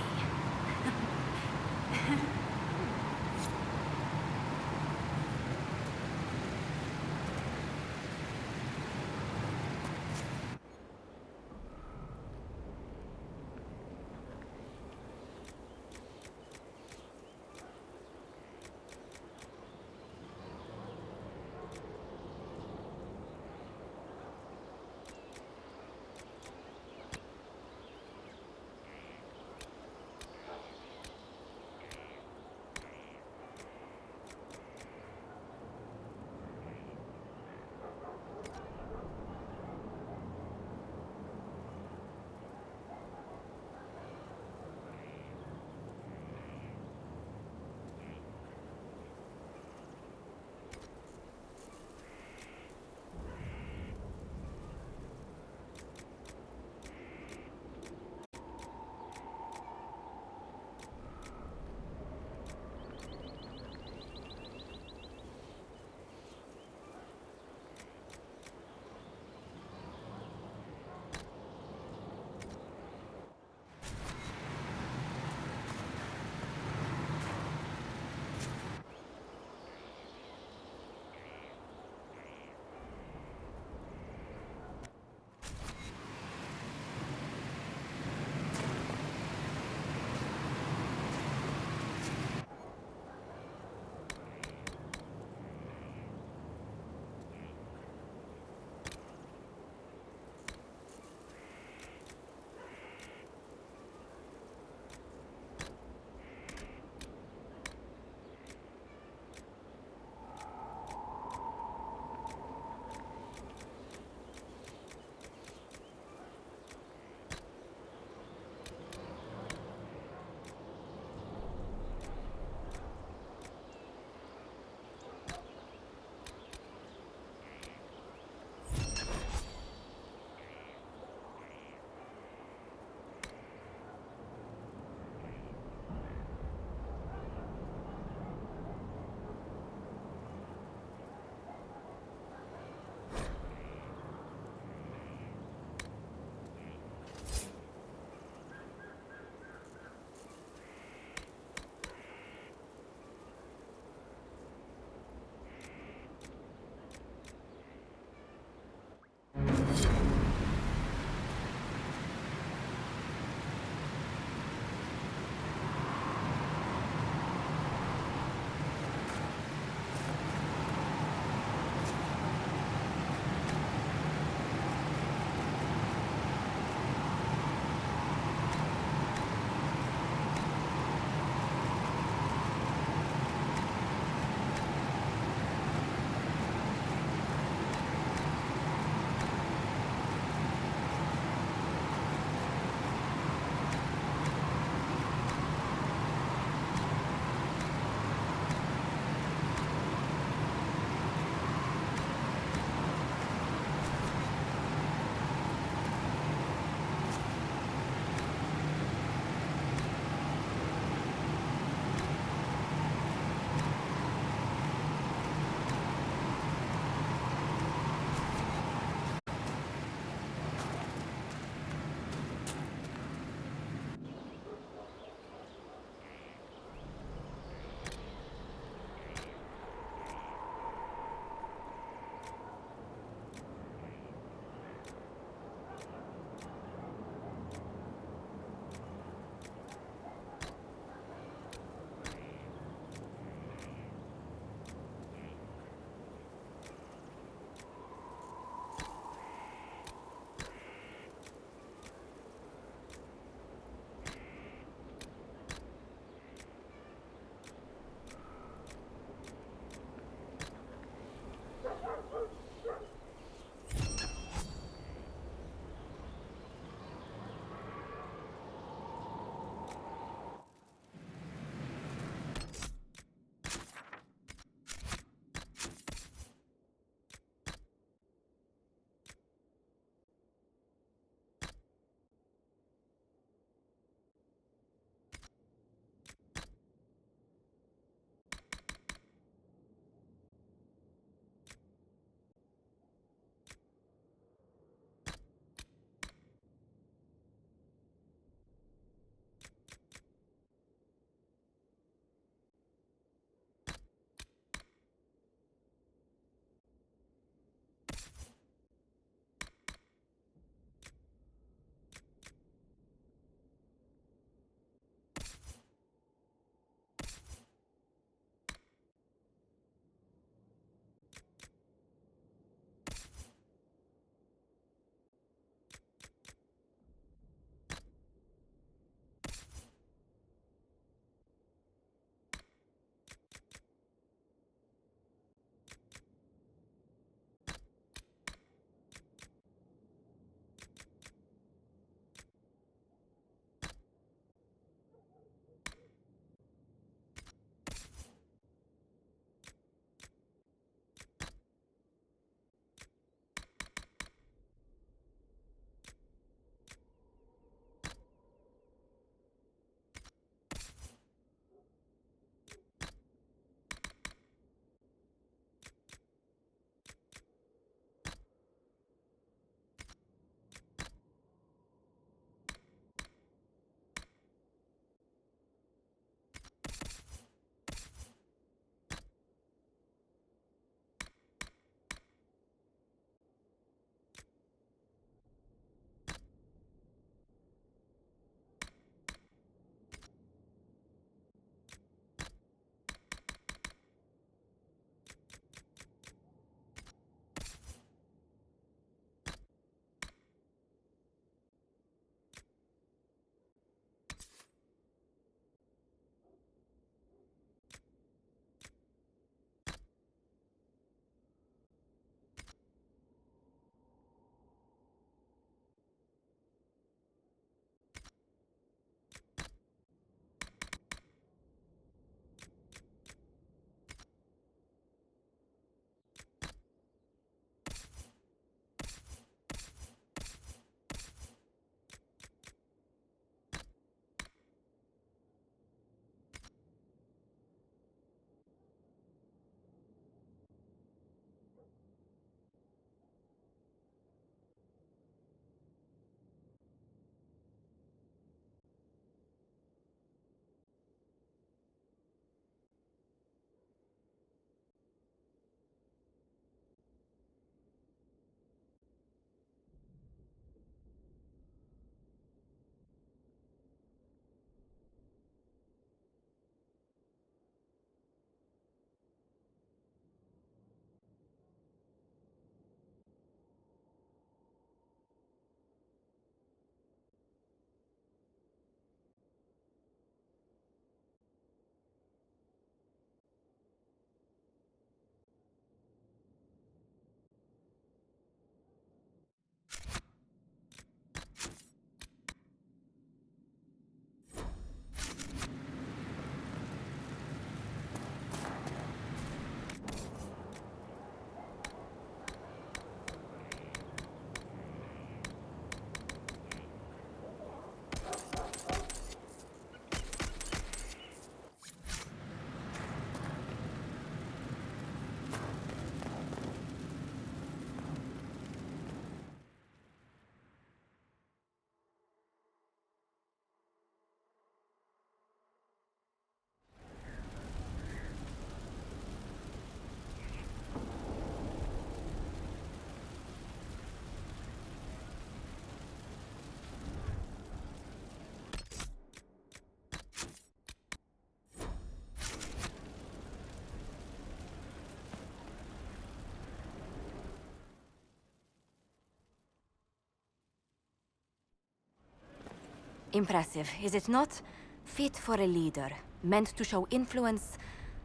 S14: Impressive, is it not? Fit for a leader, meant to show influence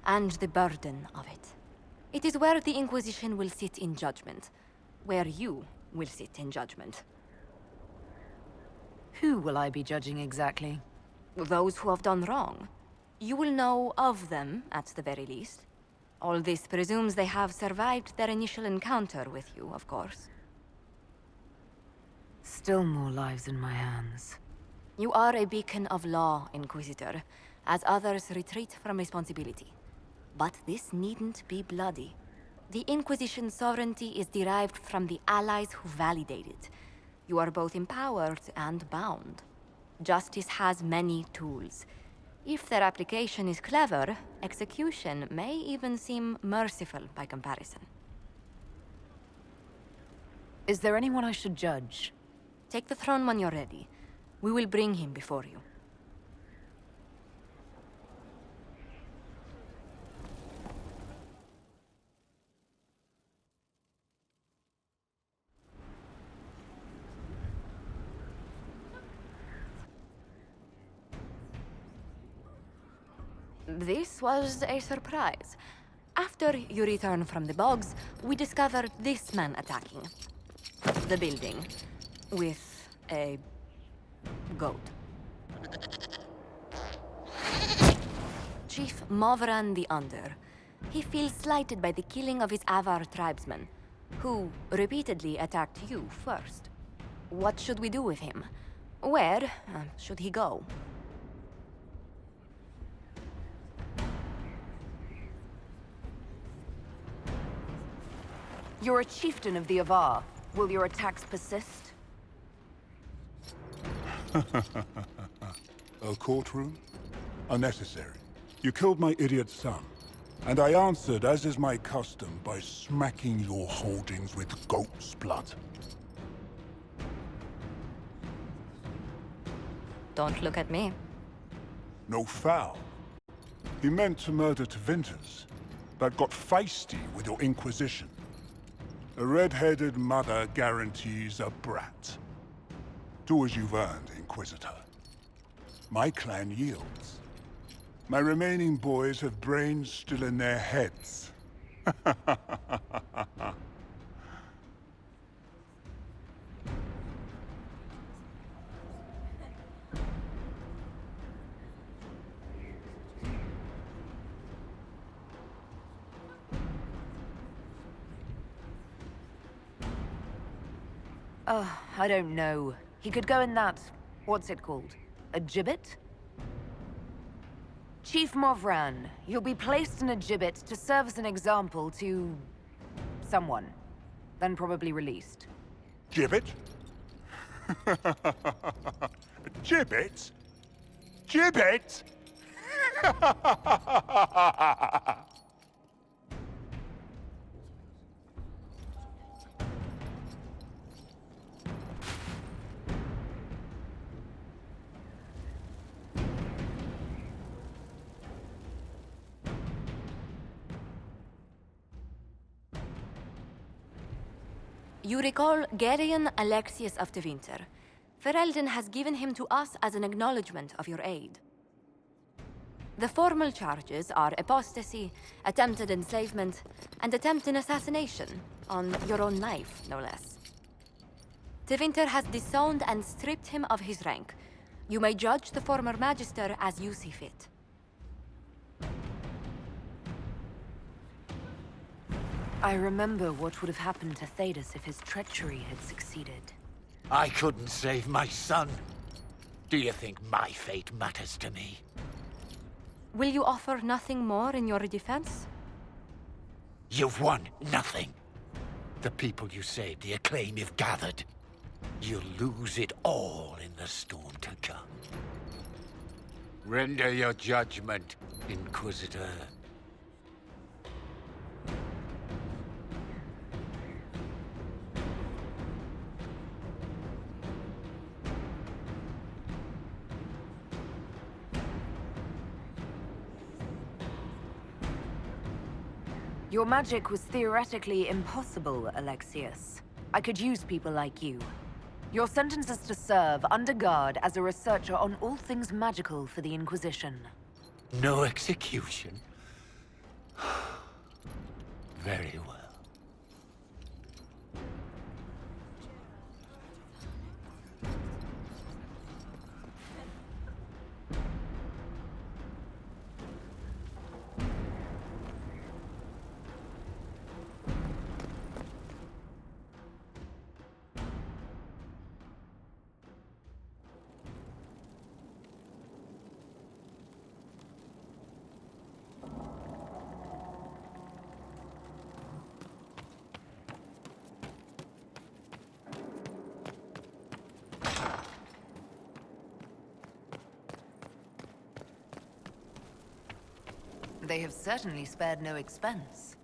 S14: and the burden of it. It is where the Inquisition will sit in judgment. Where you will sit in judgment.
S5: Who will I be judging exactly?
S14: Those who have done wrong. You will know of them, at the very least. All this presumes they have survived their initial encounter with you, of course.
S5: Still more lives in my hands.
S14: You are a beacon of law, Inquisitor, as others retreat from responsibility. But this needn't be bloody. The Inquisition's sovereignty is derived from the allies who validate it. You are both empowered and bound. Justice has many tools. If their application is clever, execution may even seem merciful by comparison.
S5: Is there anyone I should judge?
S14: Take the throne when you're ready. We will bring him before you. This was a surprise. After you return from the bogs, we discovered this man attacking the building with a goat. Chief Movran the Under. He feels slighted by the killing of his Avar tribesmen, who repeatedly attacked you first. What should we do with him? Where should he go?
S5: You're a chieftain of the Avar. Will your attacks persist?
S15: A courtroom? Unnecessary. You killed my idiot son, and I answered, as is my custom, by smacking your holdings with goat's blood.
S14: Don't look at me.
S15: No foul. He meant to murder Tevinters, but got feisty with your Inquisition. A red-headed mother guarantees a brat. Do as you've earned, Inquisitor. My clan yields. My remaining boys have brains still in their heads.
S5: Oh, I don't know. He could go in that... what's it called? A gibbet? Chief Movran, you'll be placed in a gibbet to serve as an example to... someone. Then probably released.
S15: Gibbet? Gibbet? Gibbet?
S14: You recall Gerion Alexius of Tevinter. Ferelden has given him to us as an acknowledgement of your aid. The formal charges are apostasy, attempted enslavement, and attempted assassination, on your own life, no less. Tevinter has disowned and stripped him of his rank. You may judge the former Magister as you see fit.
S5: I remember what would have happened to Thedas if his treachery had succeeded.
S22: I couldn't save my son. Do you think my fate matters to me?
S14: Will you offer nothing more in your defense?
S22: You've won nothing. The people you saved, the acclaim you've gathered. You'll lose it all in the storm to come. Render your judgment, Inquisitor.
S5: Your magic was theoretically impossible, Alexius. I could use people like you. Your sentence is to serve under guard as a researcher on all things magical for the Inquisition.
S22: No execution? Very well.
S5: They have certainly spared no expense.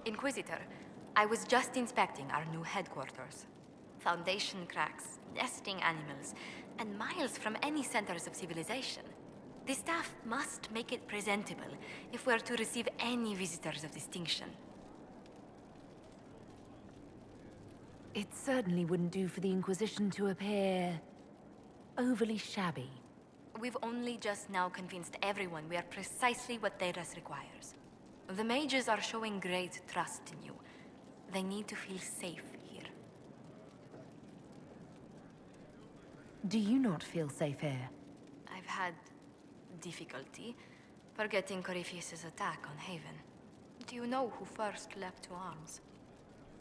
S14: Inquisitor, I was just inspecting our new headquarters. Foundation cracks, nesting animals, and miles from any centers of civilization. The staff must make it presentable if we're to receive any visitors of distinction.
S5: It certainly wouldn't do for the Inquisition to appear overly shabby.
S14: We've only just now convinced everyone we are precisely what their dress requires. The mages are showing great trust in you. They need to feel safe here.
S5: Do you not feel safe here?
S14: I've had difficulty forgetting Corypheus's attack on Haven. Do you know who first leapt to arms?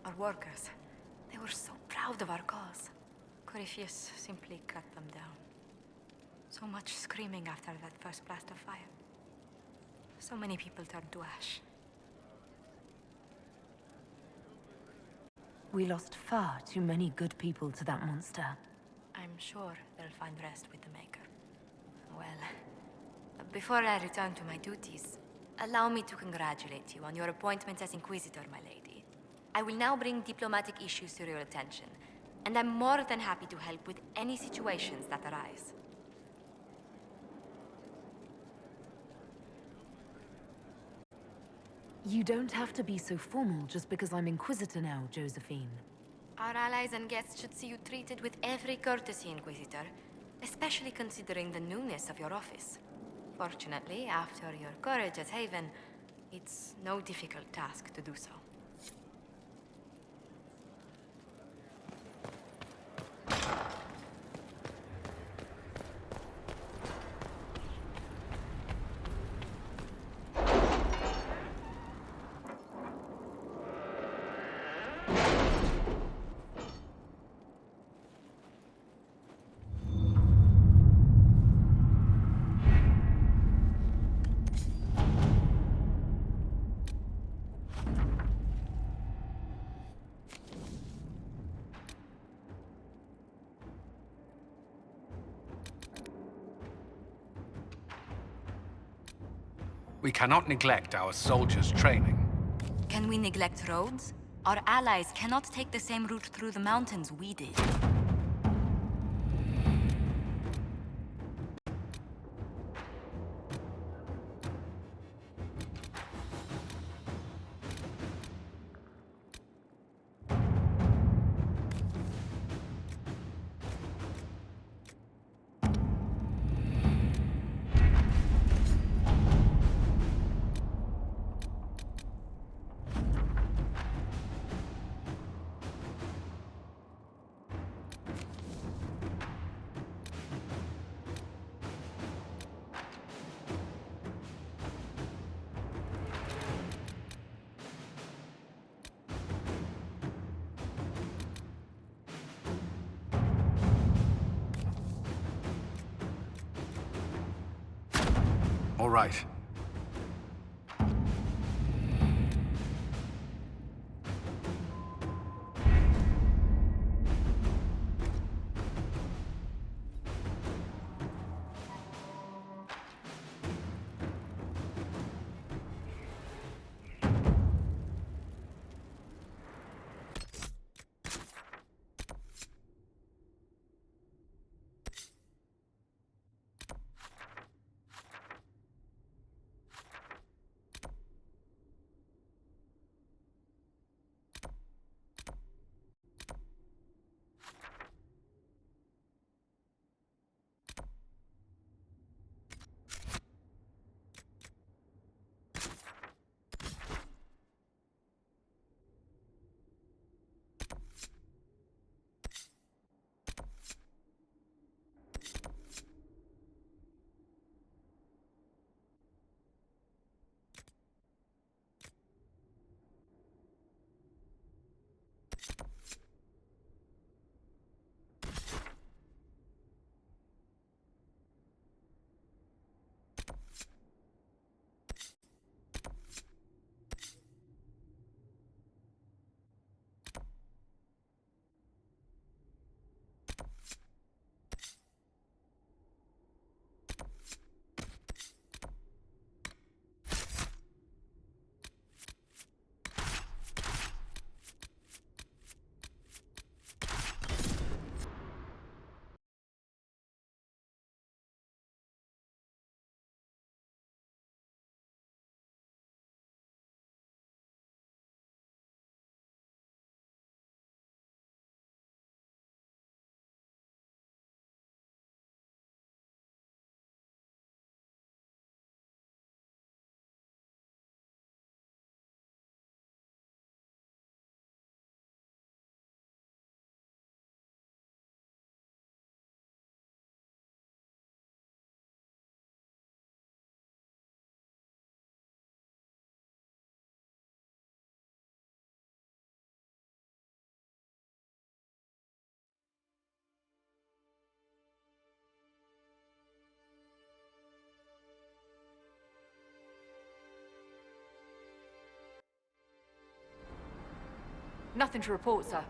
S14: Our workers. They were so proud of our cause. Corypheus simply cut them down. So much screaming after that first blast of fire. So many people turned to ash.
S5: We lost far too many good people to that monster.
S14: I'm sure they'll find rest with the Maker. Well, before I return to my duties, allow me to congratulate you on your appointment as Inquisitor, my lady. I will now bring diplomatic issues to your attention, and I'm more than happy to help with any situations that arise.
S5: You don't have to be so formal just because I'm Inquisitor now, Josephine.
S14: Our allies and guests should see you treated with every courtesy, Inquisitor, especially considering the newness of your office. Fortunately, after your courage at Haven, It's no difficult task to do so.
S4: We cannot neglect our soldiers' training.
S14: Can we neglect roads? Our allies cannot take the same route through the mountains we did.
S4: All right.
S1: Nothing to report, sir.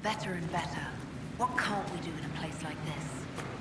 S5: better and better. What can't we do in a place like this?